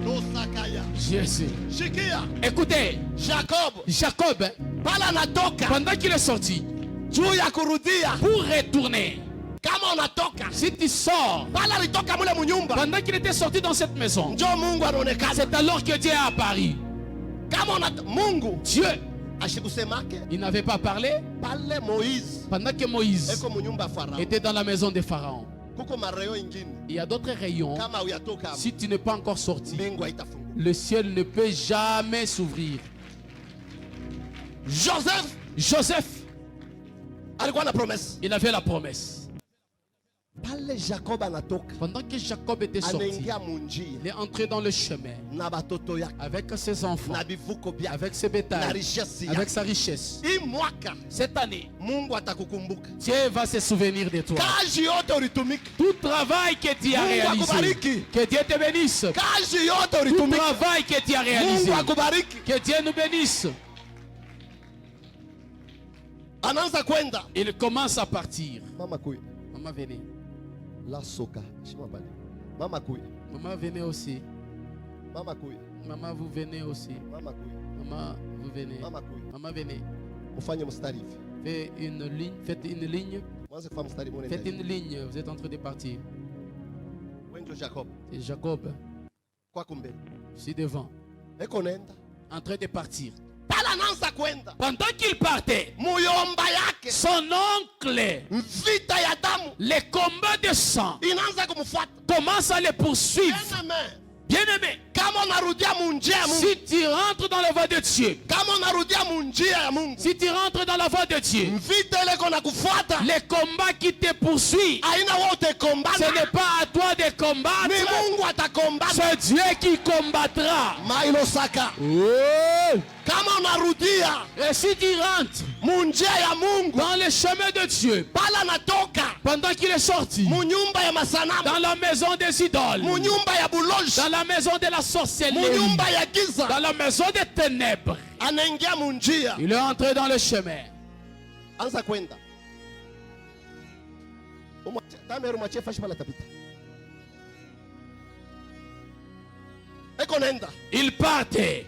Dosakaya. Jésus. Shikia. Écoutez, Jacob, Pala natoka pendant qu'il est sorti, juu ya kurudia. pour retourner, Kama unatoka si tu sors, pala alitoka mule munyumba, pendant qu'il était sorti dans cette maison, njo Mungu anaonekana. c'est alors que Dieu a apparu. Kama Mungu Dieu, ashikusemake il n'avait pas parlé pale Moïse pendant que Moïse eko munyumba ya Farao. était dans la maison de Pharaon. Kuko mareo ingine Il y a d'autres rayons. kama uyatoka Si tu n'es pas encore sorti, mbingu haitafunguka. le ciel ne peut jamais s'ouvrir. Joseph, alikuwa na promesse. il avait la promesse. Pale Jacob anatoka, Pendant que Jacob était sorti, anaingia munjia il est entré dans le chemin na batoto yake avec ses enfants, na bivuko byake avec ses na bétails, richesse avec yake. sa richesse. Hii mwaka Cette année, Mungu atakukumbuka. Dieu va se souvenir de toi. Kazi yote ulitumika. Tout travail que tu as Mungu réalisé, akubariki. que Dieu te bénisse. Kazi yote Tout ulitumika. travail que tu as réalisé, Mungu akubariki. que Dieu nous bénisse. Anaanza kwenda. Il commence à partir. Mama kuya. Maman, venez. La soka. Shima bali. Mama kuya. Maman, venez aussi. Mama kuya. Maman, vous venez aussi. Mama kuya. Maman, vous venez. Mama kuya. Maman, venez. Ufanye mstari hivi. Faites une ligne. Faites une ligne. Mwanze kufanya mstari mwone. Faites une ligne. Vous êtes en train de partir. Wenjo Jacob. C'est Jacob. Kwa kumbe. Je suis devant. Eko nenda. En train de partir. Pala anaanza kwenda. Pendant qu'il partait, Muyomba yake. son oncle, Vita ya damu les combats de sang, inaanza kumfuata. commence à les poursuivre. Bien-aimé, Kama unarudia munjia ya Mungu. si tu rentres dans la voie de Dieu, Kama unarudia munjia ya Mungu. si tu rentres dans la voie de Dieu, Vita ile kona kufuata. les combats qui te poursuivent, Aina wote ce kombana. n'est pas à toi de Ni combattre, Mungu atakombana. c'est Dieu qui combattra. Mailo saka. Oh. Kama unarudia Et si tu rentres munjia ya Mungu. dans le chemin de Dieu, Pala natoka. pendant qu'il est sorti, Munyumba ya masanamu. dans la maison des idoles, Munyumba ya buloji. dans la maison de la sorcellerie, Munyumba ya giza. dans la maison des ténèbres, Anaingia munjia. il est entré dans le chemin. Anza kwenda. Tameru machie fashi pala tapita. Eko nenda. Il partait.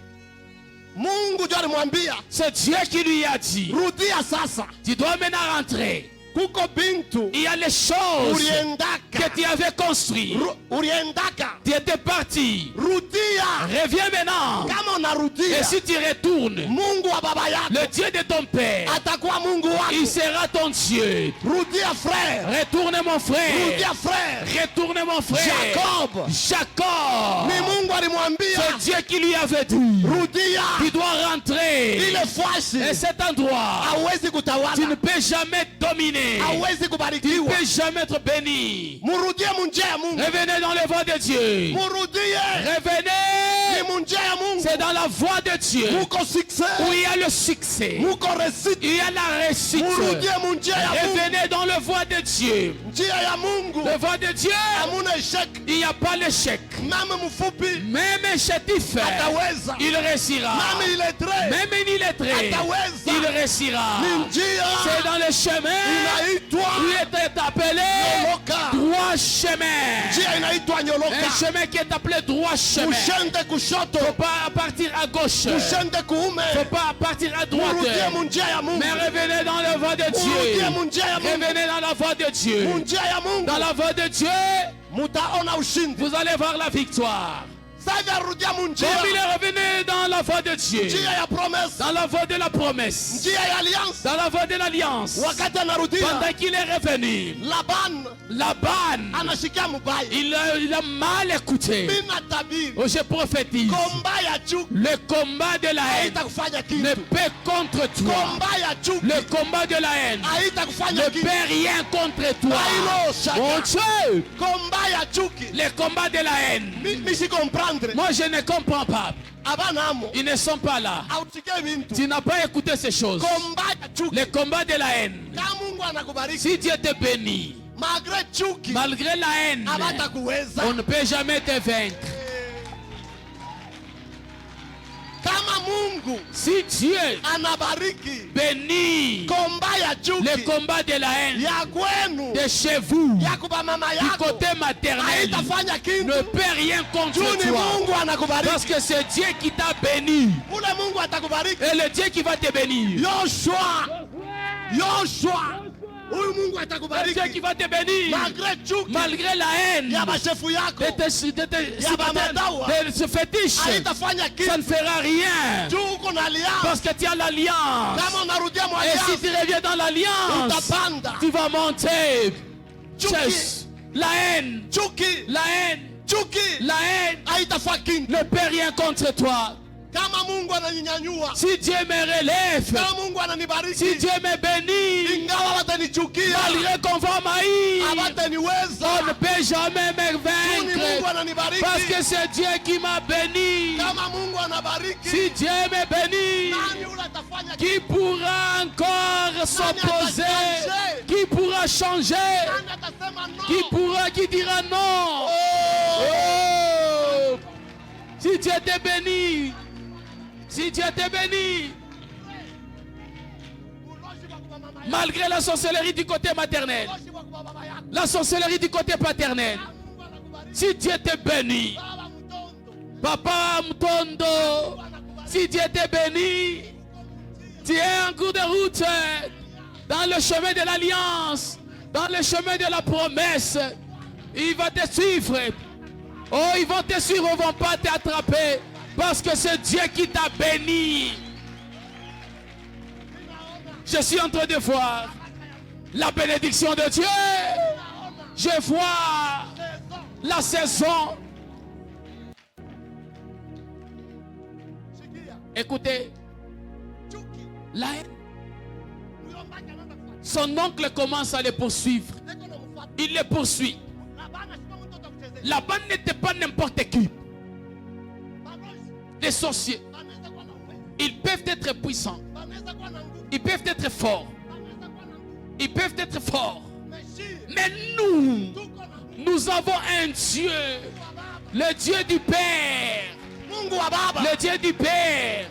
Mungu ndio alimwambia, C'est Dieu qui lui a dit, rudia sasa. tu dois maintenant rentrer. Kuko bintu Il y a les choses que uliendaka. tu avais construites. Uliendaka. Tu étais parti. Rudia. Reviens maintenant. Kama Et unarudia, si tu retournes, Mungu wa baba le yako Dieu de ton père, atakuwa Mungu il wako. sera ton Dieu. Rudia frère. Retourne mon frère. Rudia frère. Retourne mon frère. Jacob. Jacob. Ni Mungu alimwambia, C'est Dieu qui lui avait dit, rudia. tu dois rentrer. Ile fwashi Et cet endroit, hawezi tu ne kutawala. peux jamais dominer. Hawezi Tu ne kubarikiwa. peux jamais être béni. Murudie munjia ya Mungu. Revenez dans le voie de Dieu. Murudie. Revenez. Ni munjia ya Mungu. C'est dans la voie de Dieu Muko success. où il y a le succès. Muko réussite. Il y a la réussite. Murudie munjia ya Mungu. Revenez dans le voie de Dieu. Njia ya Mungu. Le voie de Dieu, Hamuna échec. il n'y a pas l'échec. Mama mfupi Même un chétif, ataweza. il réussira. Mama illettré Même un illettré, ataweza. il réussira. Ni njia C'est dans le chemin inaitwa où il était appelé Nyoloka. droit chemin. Njia inaitwa Un Nyoloka. chemin qui est appelé droit chemin. Ushende kushoto. Faut pas partir à gauche. Ushende kuume. Faut pas partir à droite. Murudie munjia ya Mungu. Mais revenez dans la voie de Murudie Dieu. munjia ya Mungu. Revenez dans la voie de Dieu. Munjia ya Mungu. Dans la voie de Dieu, Mutaona ushindi. vous allez voir la victoire. Sasa rudia munjia. Comme il est revenu dans la voie de Dieu, Njia ya promesse. dans la voie de la promesse, Njia ya alliance. dans la voie de l'alliance, Wakati anarudia, pendant qu'il est revenu, Laban Laban, anashikia mubaya. il a mal écouté. Mina tabiri. Oh, je prophétise, Komba ya chuki le combat de la haine haitakufanya ne kitu. peut contre toi. Komba ya chuki Le combat de la haine ne haitakufanya kitu. peut rien contre toi. Bailo shaka. Mon Dieu, Komba ya chuki. le combat de la haine, Misi comprendre. moi je ne comprends pas. Abana amo. Ils ne sont pas là. Autike bintu. Tu n'as pas écouté ces choses. Komba ya chuki. Le combat de la haine. Kama Mungu anakubariki. Si Dieu te bénit, Malgré chuki. malgré la haine, Abatakuweza. on ne peut jamais te vaincre. Kama Mungu Si Dieu anabariki. bénit Komba ya chuki. le combat de la haine Ya kwenu. de chez vous, Ya kuba mama du yako. côté maternel, Haitafanya ne kitu. peut rien contre Juni toi. Mungu anakubariki. Parce que c'est Dieu qui t'a béni. Ule Mungu atakubariki. Et le Dieu qui va te bénir. Yoshua. Yoshua. Huyu Mungu Le Dieu atakubariki. qui va te bénir. Malgré chuki Malgré la haine ya bashefu yako. de ce fétiche, Haitafanya ça kitu. ne fera rien. Juu uko na alliance. Parce que tu as l'alliance. Kama unarudia mwa Et si tu alliance, reviens dans l'alliance, utapanda. tu vas monter. Chuki. Yes. La haine, Chuki. la haine, Chuki. la haine Haitafanya kitu. ne peut rien contre toi. Kama Mungu ananinyanyua, si Dieu me relève, kama Mungu ananibariki, si Dieu me bénit, ingawa watanichukia, malgré qu'on va m'haïr, hawataniweza, on ne peut jamais me tu ni Mungu vaincre. ananibariki. Parce que c'est Dieu qui m'a béni. Kama Mungu anabariki, Si Dieu me bénit, nani yule atafanya qui pourra encore s'opposer? Qui pourra changer? nani atasema no? Qui dira non? Oh! Oh! Si Dieu te bénit, si Dieu te bénit, Uloshi wa kwa mama yako, malgré la sorcellerie du côté maternel, uloshi wa kwa baba yako, la sorcellerie du côté paternel, Mungu anakubariki. si Dieu te bénit, Baba mtondo, Papa Mtondo, si Dieu te bénit, tu es en cours de route dans le chemin de l'alliance, dans le chemin de la promesse. Il va te suivre. Oh, ils vont te suivre, ils ne vont pas t'attraper. Parce que c'est Dieu qui t'a béni. Je suis en train de voir la bénédiction de Dieu. Je vois la saison. shikia, Écoutez, chuki, la haine. myombaki anaanza kufuata. Son oncle commence à le poursuivre. Niko namfuata. Il le poursuit. Labana sio mtoto wa kuchezea. Laban n'était pas n'importe qui. Balozi, Les sorciers, wanaweza kuwa na uwezo, ils peuvent être puissants. wanaweza kuwa na nguvu, Ils peuvent être forts. wanaweza kuwa na nguvu. Ils peuvent être forts. Meshii, Mais nous, tuko na Mungu nous avons un Dieu. wa baba. Le Dieu du Père. Mungu wa baba. Le Dieu du Père.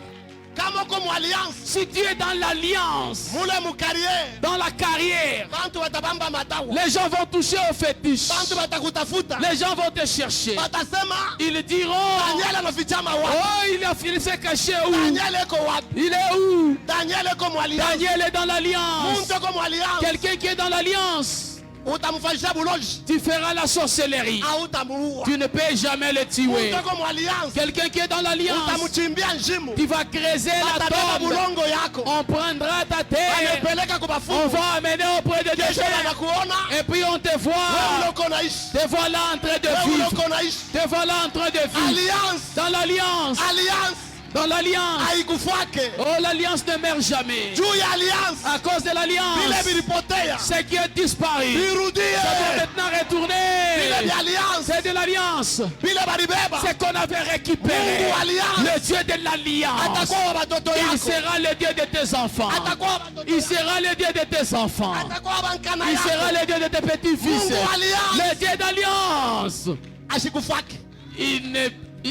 Kama uko mu alliance, Si tu es dans l'alliance, mule mu carrière, dans la carrière, bantu watabamba matawa. les gens vont toucher au fétiche. Bantu watakutafuta. Les gens vont te chercher. Watasema Ils diront, Daniel anafichama wapi? oh, il s'est caché où? Daniel eko wapi? Il est où? Daniel eko mu alliance. Daniel est dans l'alliance. Muntu eko mu alliance. Quelqu'un qui est dans l'alliance, Utamfanyisha buloji. tu feras la sorcellerie. Hautamuua. Tu ne peux jamais le tuer. Muntu eko mu alliance. Quelqu'un qui est dans l'alliance, Utamuchimbia njimu. tu vas creuser la Watabeba tombe. bulongo yako. On prendra ta terre. Wanapeleka On kubafungu. va amener auprès de Dieu. Kesho wanakuona. Et puis on te Wewe voit. uko naishi. Te voilà en train de Wewe vivre. uko naishi. Te voilà en train de vivre. Alliance. Dans l'alliance. Alliance. Dans l'alliance. Haikufuake. Oh, l'alliance ne meurt jamais. Juu ya alliance. À cause de Vile l'alliance, vilipotea. ce qui est disparu, Virudie. ça doit maintenant Vile retourner. vya alliance. C'est de l'alliance. Vile balibeba. C'est qu'on avait récupéré. Mungu alliance. Le Dieu de l'alliance. Atakuwa wa watoto Il yako. sera le Dieu de tes enfants. Atakuwa wa watoto Il yako. sera le Dieu de tes enfants. Atakuwa wa bankana Il sera yako. le Dieu de tes petits-fils. Mungu alliance. Le Dieu d'alliance. Ashikufuake. Il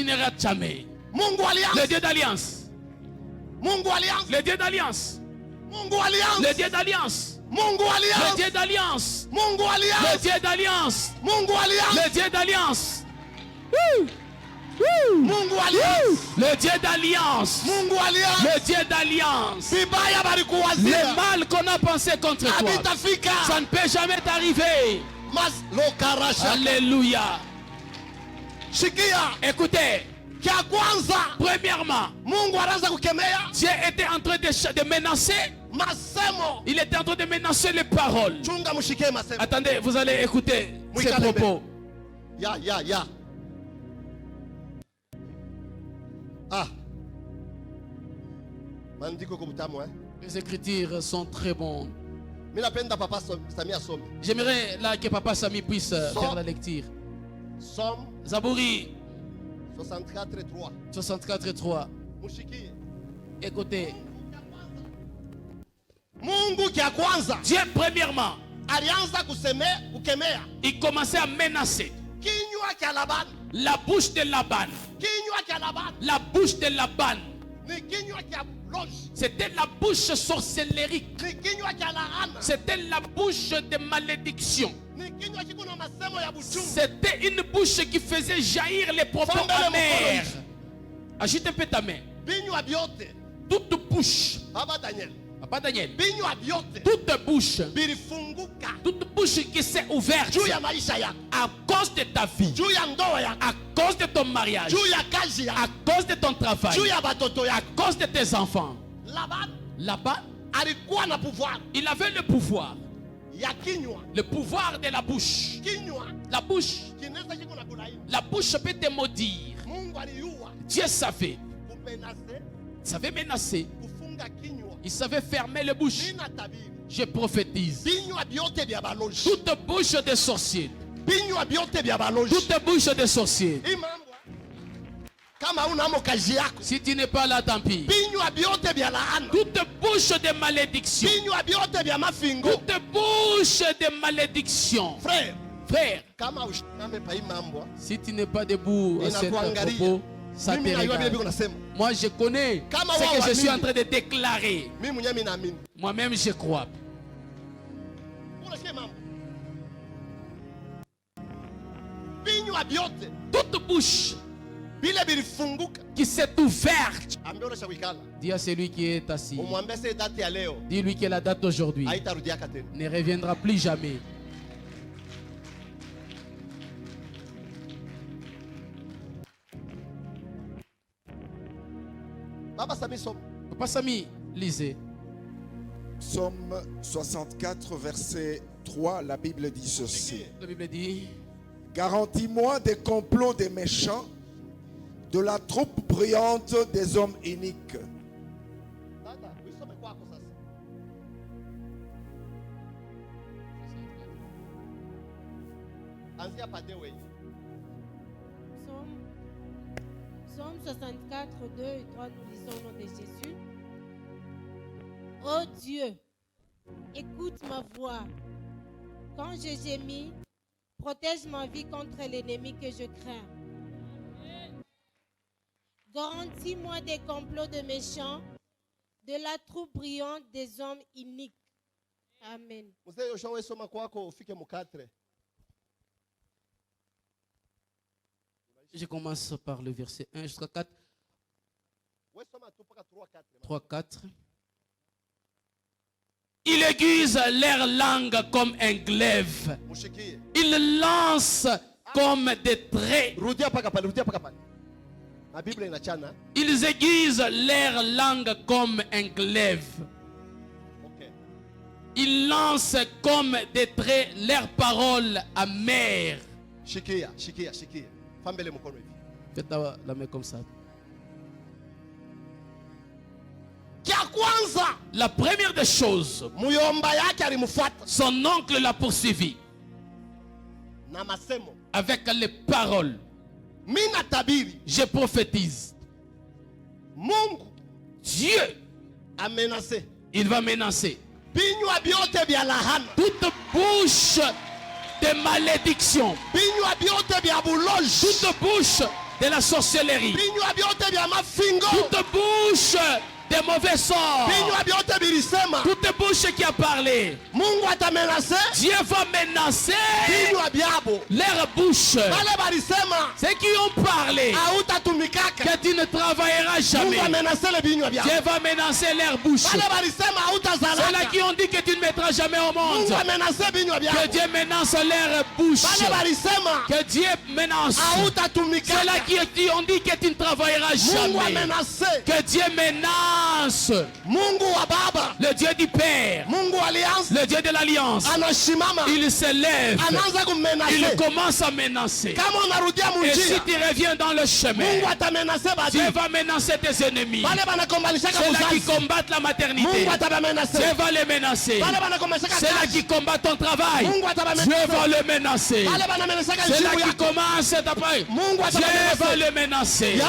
ne rate jamais. Mungu Le alliance. Dieu d'alliance. Mungu alliance. Le Dieu d'alliance. Mungu alliance. Le Dieu d'alliance. Mungu Le alliance. Dieu d'alliance. Mungu Le alliance. Dieu d'alliance. Mungu alliance. Le Dieu d'alliance. Wouh! Wouh! Mungu alliance. Le Dieu d'alliance. Mungu alliance. Le Dieu d'alliance. Vibaya Le balikuwazia. mal qu'on a pensé contre toi, Habitafika. ça ne peut jamais t'arriver. Mas lokarasha. Alléluia. Shikia. Écoutez, Kia kwanza. premièrement, Mungu anaanza kukemea Dieu était en train de menacer. masemo. Il était en train de menacer les paroles. Chunga mshike masemo. Attendez, vous allez écouter ces Mwikale propos. Ya. Ah. Maandiko kwa mtamu Les écritures sont très bonnes. Mimi napenda papa Samia some. J'aimerais là que Papa Sami puisse faire la lecture. Somme Zabouri 64:3. 64:3. Mshikie. Écoutez, Mungu kia kwanza Dieu premièrement, alianza kukemea il commençait à menacer kinywa cha Labani. la bouche de Laban. Kinywa cha Labani La bouche de Laban, ni kinywa cha loji. c'était la bouche sorcellérique. Ni kinywa cha laana. C'était la bouche de malédiction. Ni kinywa kiko na masemo ya buchungu. C'était une bouche qui faisait jaillir les propos Fondez-le, amers. mon Agite un peu ta main. Binywa vyote. Toute bouche, Baba Daniel. Papa Daniel, Binywa vyote toute bouche, bilifunguka toute bouche qui s'est ouverte juu ya maisha yako, à cause de ta vie, juu ya ndoa yako, à cause de ton mariage, juu ya kazi à yako, cause de ton travail, juu ya batoto à yako. cause de tes enfants. Labani Là-bas, alikuwa na pouvoir il avait le pouvoir ya pouvoir de la bouche. kinywa La bouche, kinaweza kiko na kulaini. la bouche peut te maudire. Mungu aliua Dieu savait savait menacer. kufunga kinywa. Il savait fermer les bouches. Nina tabiri. Je prophétise. Binywa byote bya baloji. Toute bouche des sorciers. Binywa byote bya baloji. Toute bouche des sorciers. Imambo. Kama unamo kazi yako. Si tu n'es pas là, tant pis. Binywa byote bya laana. Toute bouche de malédiction. Binywa byote bya mafingo. Toute bouche de malédiction. Frère. Frère, Kama ushiname pa imambo. si tu n'es pas debout à cet Inakuangalia. propos, ça te Mimi najua vile biko regarde. nasema. Moi, je connais Kama ce wao que je suis en waamini. train de déclarer. Mimi mwenyewe mimi naamini. Moi-même, je crois. Unasikia mambo? Binywa byote Toute bouche bile bilifunguka. qui s'est ouverte, Ambia unasha kuikala. dis à celui qui est assis, Umwambie sasa date ya leo dis-lui que la date d'aujourd'hui haitarudiaka tena. ne reviendra plus jamais. Baba Sami soma. Papa Sami, lisez. Psaume 64, verset 3, la Bible dit ceci. La Bible dit, Garantis-moi des complots des méchants, de la troupe bruyante des hommes iniques. Dada, usome kwako sasa. Anzia pade wewe. Psaume 64, 2 et 3, nous lisons au nom de Jésus. Ô Dieu, écoute ma voix. Quand je gémis, protège ma vie contre l'ennemi que je crains. Garantis-moi des complots de méchants, de la troupe brillante des hommes iniques. Amen. Mzee Yoshua wewe soma kwako ufike mukatre. je commence par le verset 1 jusqu'à 4, Wewe soma tu paka 3 4. 3, 4. Il aiguise leur langue comme un glaive. Mushikie. Il lance comme des traits. Rudia paka pale, rudia paka pale. Na Biblia inachana. Ils aiguisent leur langue comme un glaive. Okay. Ils lancent comme des traits leurs paroles amères. Shikia, shikia, shikia. Fambele mkono hivi. Faites la main comme ça. Kia kwanza, La première des choses, muyomba yake alimfuata son oncle l'a poursuivi na masemo. avec les paroles. Mina tabiri, Je prophétise. Mungu Dieu, amenase. il va menacer Binywa byote bya lahana. toute bouche de malédiction, Binywa byote bya buloji. toute bouche de la sorcellerie, Binywa byote bya mafingo. toute bouche des mauvais sorts, Binywa byote bilisema. toute bouche qui a parlé. Mungu atamenase. Dieu va menacer Binywa byabo. leur bouche. Bale balisema. Ceux qui ont parlé Hautatumikaka. que tu ne travailleras Mungu jamais, amenase le binywa byabo. Dieu va menacer leur bouche. Bale balisema Ceux-là hautazalaka. qui ont dit que tu ne mettras jamais au monde, Mungu amenase binywa que byabo. Dieu menace leur bouche. Bale balisema Que Dieu menace. hautatumikaka. Ceux-là qui ont dit que tu ne travailleras Mungu jamais, amenase. que Dieu menace. Mungu wa baba. Le Dieu du Père, Mungu alliance. le Dieu de l'Alliance, Anashimama. il se lève, Anaanza il kumenase. commence à menacer. Kama unarudia Et si munjia. tu reviens dans le chemin, Mungu atamenase Dieu badi. va menacer tes ennemis. Bale banakombalishaka Ceux-là qui buzazi. combattent la maternité, Mungu atabamenase. Dieu va les menacer. Bale banakombalishaka Ceux-là kazi. qui combattent ton travail, Mungu atabamenase. Dieu va les menacer. Bale banamenasaka Ceux-là njibu qui yako. commencent ta paix, Mungu Dieu va atamenase. les menacer. Ya.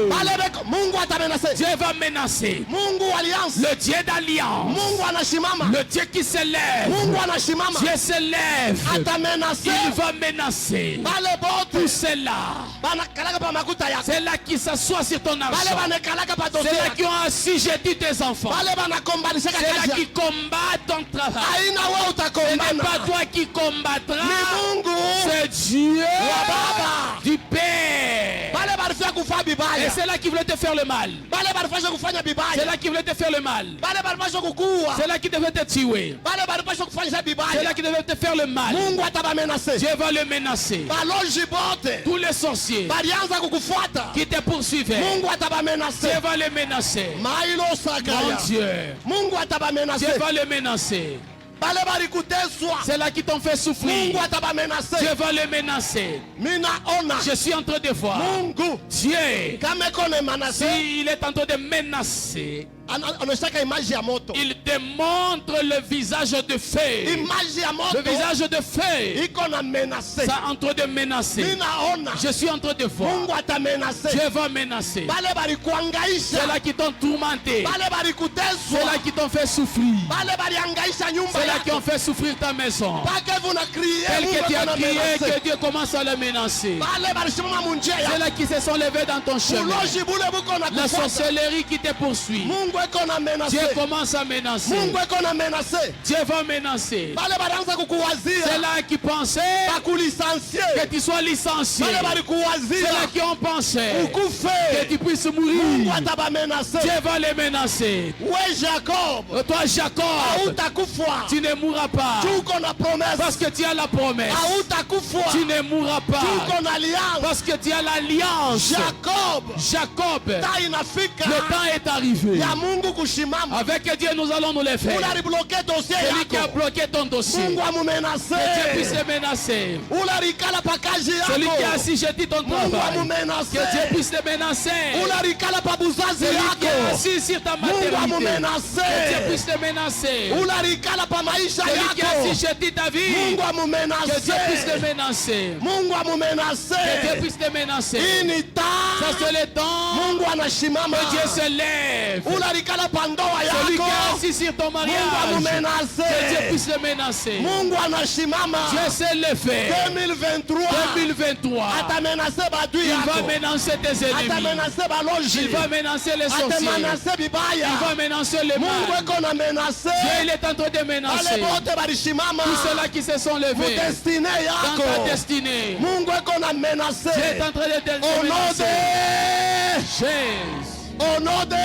Bale beko Mungu atamenase. Dieu va menacer. Mungu alliance. Le Dieu d'Alliance, Mungu anashimama. le Dieu qui se lève, Mungu anashimama. Dieu se lève. Atamenase. Il va menacer Bale tout bote. cela. Banakalaka pa makuta yako. C'est là qui s'assoit sur ton Bale argent. banakalaka pa dossier C'est là yako. qui ont assujetti tes enfants. Bale banakombalishaka C'est là kazi qui yako. combattent ton travail. Aina wewe Ce n'est utakombana. pas toi qui combattras, Ni Mungu. c'est Dieu Wa baba. du Père. Bale balifia kufa Et bibaya. c'est là qui voulait te faire le mal. Bale balifasha kufanya C'est bibaya. là qui voulait te faire le mal. Bale balifasha kukua. C'est là qui devait te tuer. Bale balifasha kufanya C'est bibaya. là qui devait te faire le mal. Mungu atabamenase. Dieu va le menacer. Baloji bote. Tous les sorciers Balianza kukufuata. qui te poursuivaient, Mungu atabamenase. Dieu va les menacer. Mailo Mon sakaya. Dieu, Mungu Dieu atabamenase. va les menacer. bale balikuteswa ceux-là qui t'ont fait souffrir, Mungu atabamenase. Dieu va les menacer. Mina ona Je suis en train de voir Mungu Dieu, kama iko na menase, s'il est en train de menacer, anaonyeshaka image ya moto. il démontre le visage de feu. Image ya Le moto visage de feu, iko na menase. ça en train de menacer. Mina ona Je suis en train de voir Mungu atamenase. Dieu va menacer Bale balikuangaisha, ceux-là qui t'ont tourmenté, bale balikuteswa, ceux-là qui t'ont fait souffrir, bale baliangaisha nyumba ceux-là qui yako. ont fait souffrir ta maison. Pas que vous n'a crié, Tel Mungu que tu as iko na crié, menase. que Dieu commence à les menacer. Bale balishimama munjia ya Ceux-là qui se sont levés dans ton chemin, uloji bule buko na la kufuata. sorcellerie qui te poursuit, Mungu iko na menase. Dieu commence à menacer. Mungu iko na menase. Dieu va menacer. Bale balianza kukuwazia Ceux-là qui pensaient bakulisansie. que tu sois licencié, Bale balikuwazia ceux-là qui ont pensé que ukufe. tu puisses Mungu mourir, atabamenase. Dieu va les menacer. We Jacob, Toi, Jacob, hautakufa. tu ne mourras pas Tuko na promesse. parce que tu as la promesse. Hautakufa. Tu ne mourras pas Tuko na alliance. parce que tu as l'alliance. Jacob, Jacob, ta le inafika temps est arrivé. ya Mungu kushimama. Avec Dieu, nous allons nous les faire. Ularibloke dossier Celui qui a yako. bloqué ton dossier, Mungu que Dieu puisse amumenase. le menacer. Ularikala pakaji Celui qui a yako. assujetti ton Mungu travail, amumenase. que Dieu puisse le menacer. Ularikala pa buzazi Celui qui est yako. assis sur ta Mungu maternité, que Dieu amumenase. puisse le menacer. Ularikala pa maisha Celui qui a yako. assujetti ta vie, Mungu que Dieu puisse le amumenase. menacer. Mungu Que Dieu amumenase. puisse le menacer. Hii ni Ça taa. c'est le temps Mungu anashimama. que Dieu se lève. Ularikala pa ndoa Celui qui est yako. assis sur ton Mungu mariage, que Dieu amumenase. puisse le menacer. Mungu anashimama. Dieu s'est levé. 2023 2023, atamenase badui il va yako. menacer tes ennemis. Atamenase baloji. Il va menacer les sorciers. Atamenase bibaya. Il va menacer les Mungu mal. eko na menase. Dieu, il est en train de menacer Wale bote balishimama. tous ceux-là qui se sont levés Mudestine dans ta yako. destinée. Mungu eko na menase. Dieu est en train de te Au nom menacer. de Jésus, Au nom de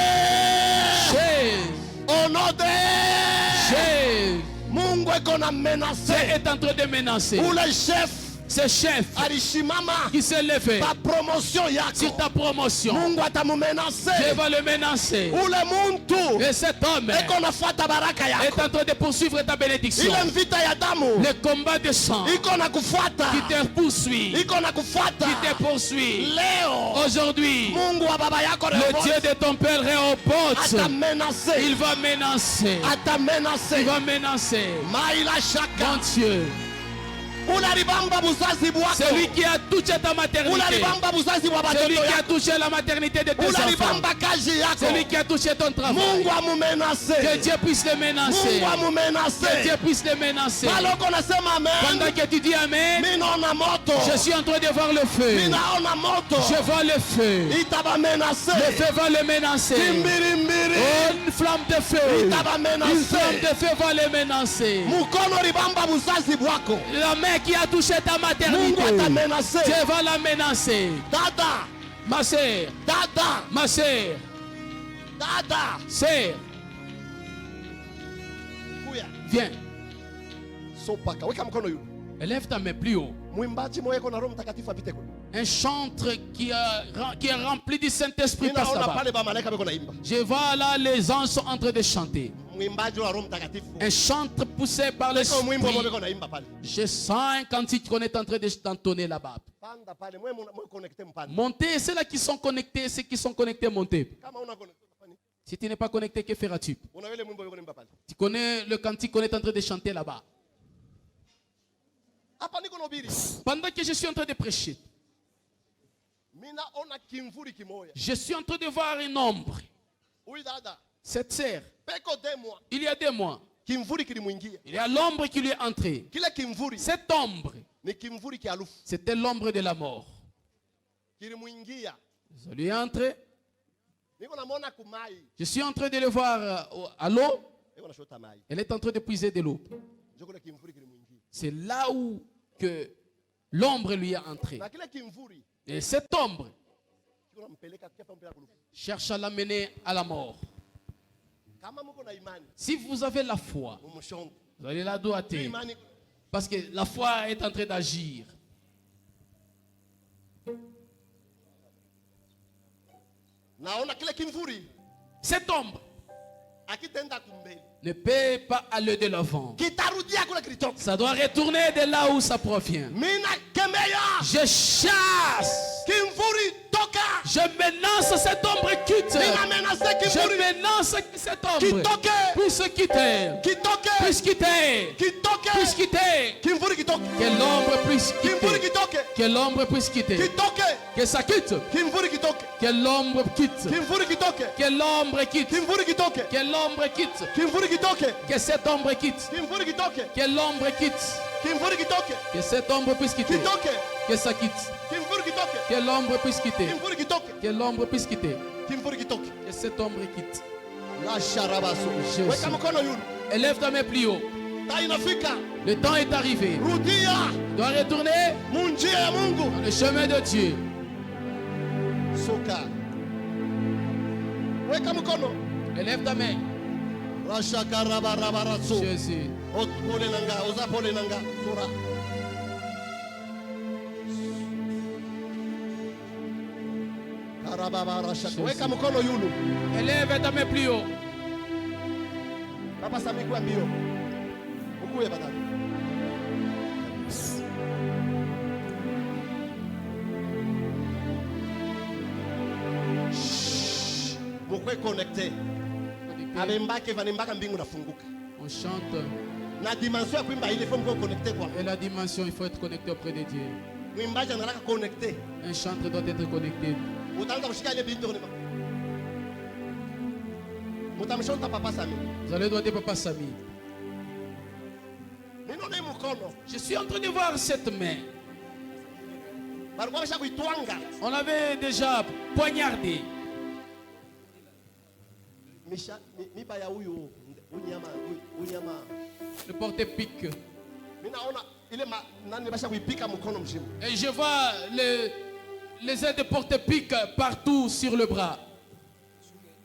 Jésus, Au nom de Jésus. Mungu eko na Dieu menase. est en train de menacer Ule chef ce chef alishimama qui s'est levé pa promotion sur yako. ta promotion. Mungu atamumenase. Dieu va le menacer. Ule muntu Et cet homme eko nafuata baraka est yako. en train de poursuivre ta bénédiction. Ile mvita ya damu Le combat de sang iko na kufuata. qui te poursuit, Iko na kufuata. qui te poursuit. Leo Aujourd'hui, Mungu wa baba yako le Dieu Rehoboth de ton père Rehoboth, atamenase. il va menacer. Atamenase. Il va menacer. Maila Mon shaka. Dieu, Unalibamba buzazi bwako. celui qui a touché ta maternité, Unalibamba buzazi bwa celui batoto qui a yako. touché la maternité de tes enfants, Unalibamba kazi yako. celui qui a touché ton travail, Mungu amumenase. que Dieu puisse le menacer. Mungu Que amumenase. Dieu puisse le menacer. Baloko nasema Pendant amen. que tu dis Amen, Mimi naona moto. je suis en train de voir le feu. Mimi naona moto. Je vois le feu. Itabamenase. Le feu va le menacer. Mbiri. Oh, une flamme de feu. Une flamme Itabamenase. de feu va le menacer. Mukono libamba buzazi bwako. La main qui a touché ta maternité, Mungu atamenase. Dieu va la menacer. Dada. Ma sœur, Dada. ma sœur, Dada. sœur, Kuya. viens. Sopaka. Weka mkono yule. Élève ta main plus haut. Mwimbaji moyo iko na Roho Mtakatifu apite kule. Un chantre qui est rempli du Saint-Esprit passe Ninaona là-bas. pale ba malaika beko naimba. Je vois là les anges sont en train de chanter. Mwimbaji wa Roho Mtakatifu. Un chantre poussé par le Iko mwimbo Esprit. beko naimba pale. Je sens un cantique qu'on est en train de t'entonner là-bas. Panda pale mwe connecté mpanda. Montez, ceux là qui sont connectés, ceux qui sont connectés, montez. Kama una connecté fani. Si tu n'es pas connecté, que feras-tu? Una wele mwimbo beko naimba pale. Tu connais le cantique qu'on est en train de chanter là-bas. Hapa niko nobiri. Pendant que je suis en train de prêcher, Mina ona kimvuri kimoya. je suis en train de voir une ombre. Huyu dada. Cette sœur, Peko 2 mois. il y a 2 mois, Kimvuri kilimuingia. il y a l'ombre qui lui est entrée. Kile kimvuri Cette ombre, ni kimvuri kialufu. c'était l'ombre de la mort. Kilimuingia. Ça lui est entré. Niko namona kumai. Je suis en train de le voir à l'eau. Niko na shota mai. Elle est en train de puiser de l'eau. Joko le kimvuri kilimuingia. C'est là où que l'ombre lui est entrée. Na kile kimvuri Et cette ombre kiko nampeleka kepa mpela kulufu. cherche à l'amener à la mort. Kama mko na imani, Si vous avez la foi, mumshongo. vous allez la doiter. Imani Parce que la foi est en train d'agir. naona kile kimvuri Cette ombre akitenda kumbele ne peut pas aller de l'avant. kitarudia kule kilitoka. Ça doit retourner de là où ça provient. Mina kemeya Je chasse. kimvuri toka. Je menace cette ombre quitte. Mina menase Je kimvuri menace cette ombre. kitoke Puisse quitter. kitoke Puisse quitter. kitoke Puisse quitter. kimvuri kitoke Que l'ombre puisse kimvuri quitter. kitoke Que l'ombre puisse quitter. kitoke Que ça quitte. kimvuri kitoke Que l'ombre quitte. kimvuri kitoke Que l'ombre quitte. kimvuri kitoke Que l'ombre quitte. kimvuri kitoke Que cette ombre quitte. kimvuri kitoke Que l'ombre quitte. kimvuri kitoke Que cette ombre puisse quitter. kitoke Que ça quitte. kimvuri kitoke Que l'ombre puisse quitter. kimvuri kitoke Que l'ombre puisse quitter. kimvuri kitoke. Que cette ombre quitte. La sharabaso. Jésus. Weka mkono yule. Élève ta main plus haut. Ta inafika. Le temps est arrivé. Rudia Tu dois retourner munjia ya Mungu. dans le chemin de Dieu. Soka. Weka mkono. Élève ta main. Rashaka rabarabaraso. Jésus. Pole nanga, oza pole nanga. Sura. Karababarashaka. Weka mkono yulu. Élève ta main plus haut. Papa Sami kwa mbio. Ukuye badani. Mukwe connecté. Abembake vanembaka mbingu nafunguka. On chante. Na dimension ya kuimba ile faut mko connecté kwa. Et la dimension, il faut être connecté auprès de Dieu. Mwimbaji analaka connecté. Un chanteur doit être connecté. Utaanza kushika ile binti onema. Mutamshota Papa Sami. Vous allez demander Papa Sami. Mino na mkono. Je suis en train de voir cette main. Barua basha kuitwanga. On l'avait déjà poignardé. Misha miba ya huyu unyama. Le porte-pique. Mimi naona ile nani basha kuipika mkono mzima. Et je vois les aides de porte-pique partout sur le bras.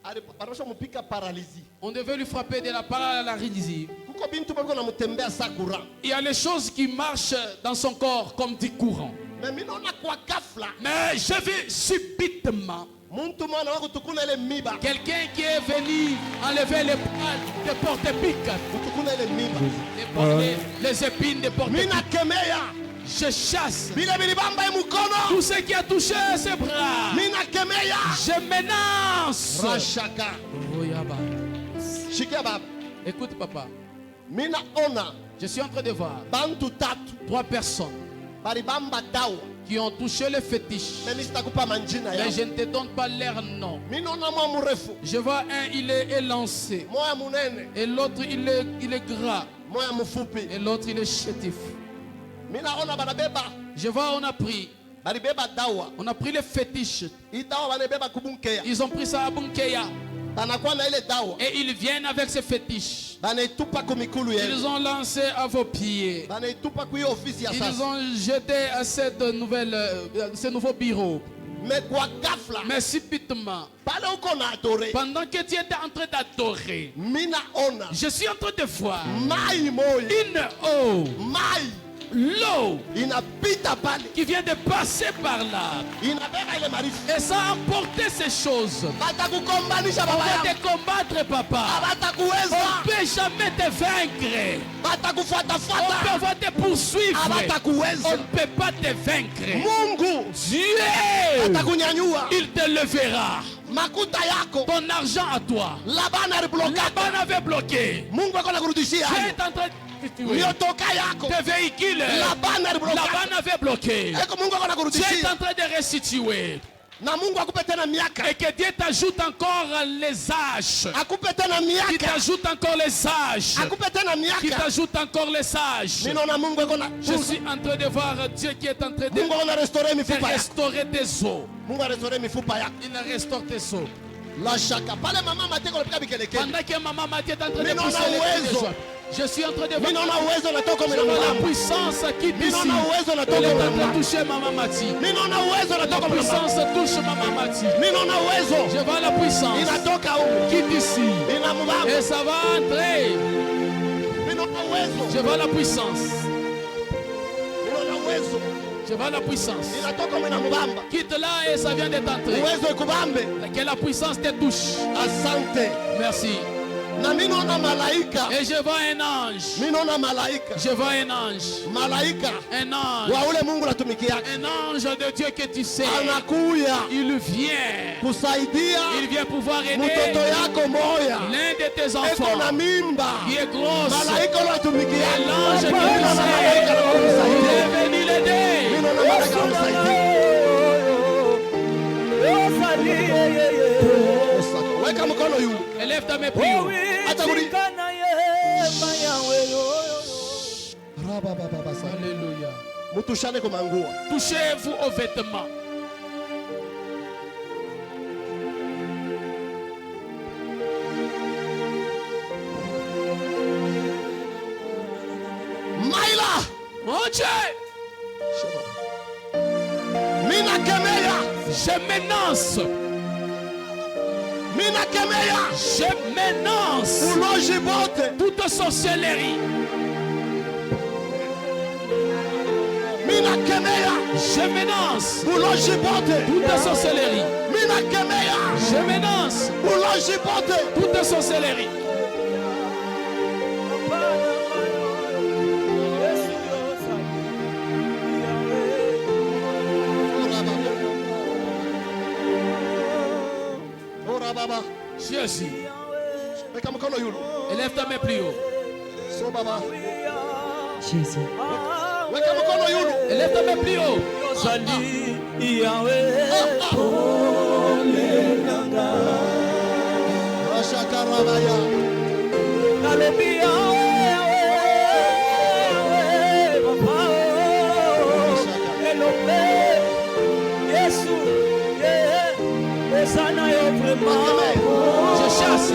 Ale barasha mupika paralysie. On devait lui frapper de la paralysie. Kuko bintu bako na mutembea sa courant. Il y a les choses qui marchent dans son corps comme du courant. Mais mimi naona kwa ghafla. Mais je vis subitement Muntu mwana wako tukuna ile miba. quelqu'un qui est venu enlever les bras de porte-pique. Tukuna ile miba. Les épines de porte-pique. Mina kemeya. Je chasse Bila bilibamba mkono. tout ce qui a touché ses bras. Mina kemeya. Je menace. Rashaka. Shikia baba. Écoute papa, Mina ona je suis en train de voir bantu tatu 3 personnes balibamba dawa. qui ont touché le fétiche. Mimi sitakupa manjina Mais yao. je ne te donne pas leur nom. Mimi naona mwa mrefu. Je vois un, il est élancé. Moya munene. Et l'autre, il est gras. Moya mfupi. Et l'autre, il est chétif. Mimi naona banabeba. Je vois, on a pris Balibeba dawa. le fétiche. Hii dawa banabeba kubunkeya. Ils ont pris ça à Bunkeya. Banakuwa na ile dawa. Et ils viennent avec ce fétiche. Banaitupa kumikulu yenu. Ils ont lancé à vos pieds. Banaitupa kwa hiyo ofisi ya Ils sasa. ont jeté à ce nouveau bureau. Mais kwa ghafla. Mais subitement, Pale uko na adore. pendant que tu étais en train d'adorer, Mina ona. je suis en train de voir Mai moyo. une eau, Mai. l'eau Inapita pale. qui vient de passer par là. Inabeba ile marifu. Et ça a emporté ces choses. Batakukombanisha On baba va yako. te combattre, papa. On Abatakuweza. ne peut jamais te vaincre. Batakufuata On fuata. va te poursuivre. On Abatakuweza. ne peut pas te vaincre. Mungu Dieu, atakunyanyua. il te levera. Makuta yako. Ton argent à toi. Labana alibloka. Laban avait bloqué. Mungu ako nakurudishia. Tu es en train de restituer. Miotoka yako. Tes véhicules. Labana alibloka. Laban avait bloqué. Eko Mungu ako Tu es nakurudishia. en train de restituer. Na Mungu akupe tena miaka. Et que Dieu t'ajoute encore les âges. Akupe tena Qui miaka. t'ajoute encore les âges. Akupe tena Qui miaka. t'ajoute encore les âges. Ninaona Mungu ako na. Je suis en train de voir Dieu qui est en train Mungu ako na restore de mifupa yako. restaurer tes os. Mungu arestore mifupa yako. Il restaure tes os. La shaka. Pale mama mateko lepika bikelekele. Pendant que maman Mathieu est en train de Mimi pousser naona les cris de uwezo. joie. Je suis en train de Mimi voir naona uwezo natoka mimi la naona. puissance qui Mimi d'ici. naona uwezo natoka Elle est mimi en train naona. de toucher maman Mathieu. Mimi naona uwezo La natoka mimi naona. puissance touche maman Mathieu. Mimi naona uwezo. Je vois la puissance Inatoka huko. qui d'ici. Inamubaba. Et ça va entrer. Mimi naona uwezo. Je vois la puissance. Mimi naona uwezo. Je vois la puissance. Inatoka mimi namubamba. Quitte là et ça vient de t'entrer. Uwezo ikubambe. Que la puissance te touche. Asante. Merci. Na minona malaika. Et je vois un ange. Minona malaika. Je vois un ange. Malaika. Un ange. Wa ule Mungu natumikia. Un ange de Dieu que tu sais. Anakuya. Il vient. Kusaidia. Il vient pouvoir aider Mtoto yako moya. l'un de tes Eko enfants na mimba. qui est grosse. Malaika natumikia. Et l'ange que tu Minona sais. malaika Il nakusaidia. est venu l'aider. Minona malaika nakusaidia. Weka mkono yu. Élève ta main, prie. Alléluia. Mutushane kwa manguo. Touchez-vous aux vêtements. Maila. Mon Dieu, Mina kemeya. je m'énonce. Mina kemeya. Je m'énonce. Uloji bote. Toute sorcellerie. Mina kemeya. Je m'énonce. Uloji bote. Toute sorcellerie. Mina kemeya. Je m'énonce. Uloji bote. Toute sorcellerie. Ora baba. Jésus. Weka mkono yulu. Élève ta main plus haut. So baba. Jésus. Weka mkono yulu. Élève ta main plus haut. Ashakarabaya. Je chasse.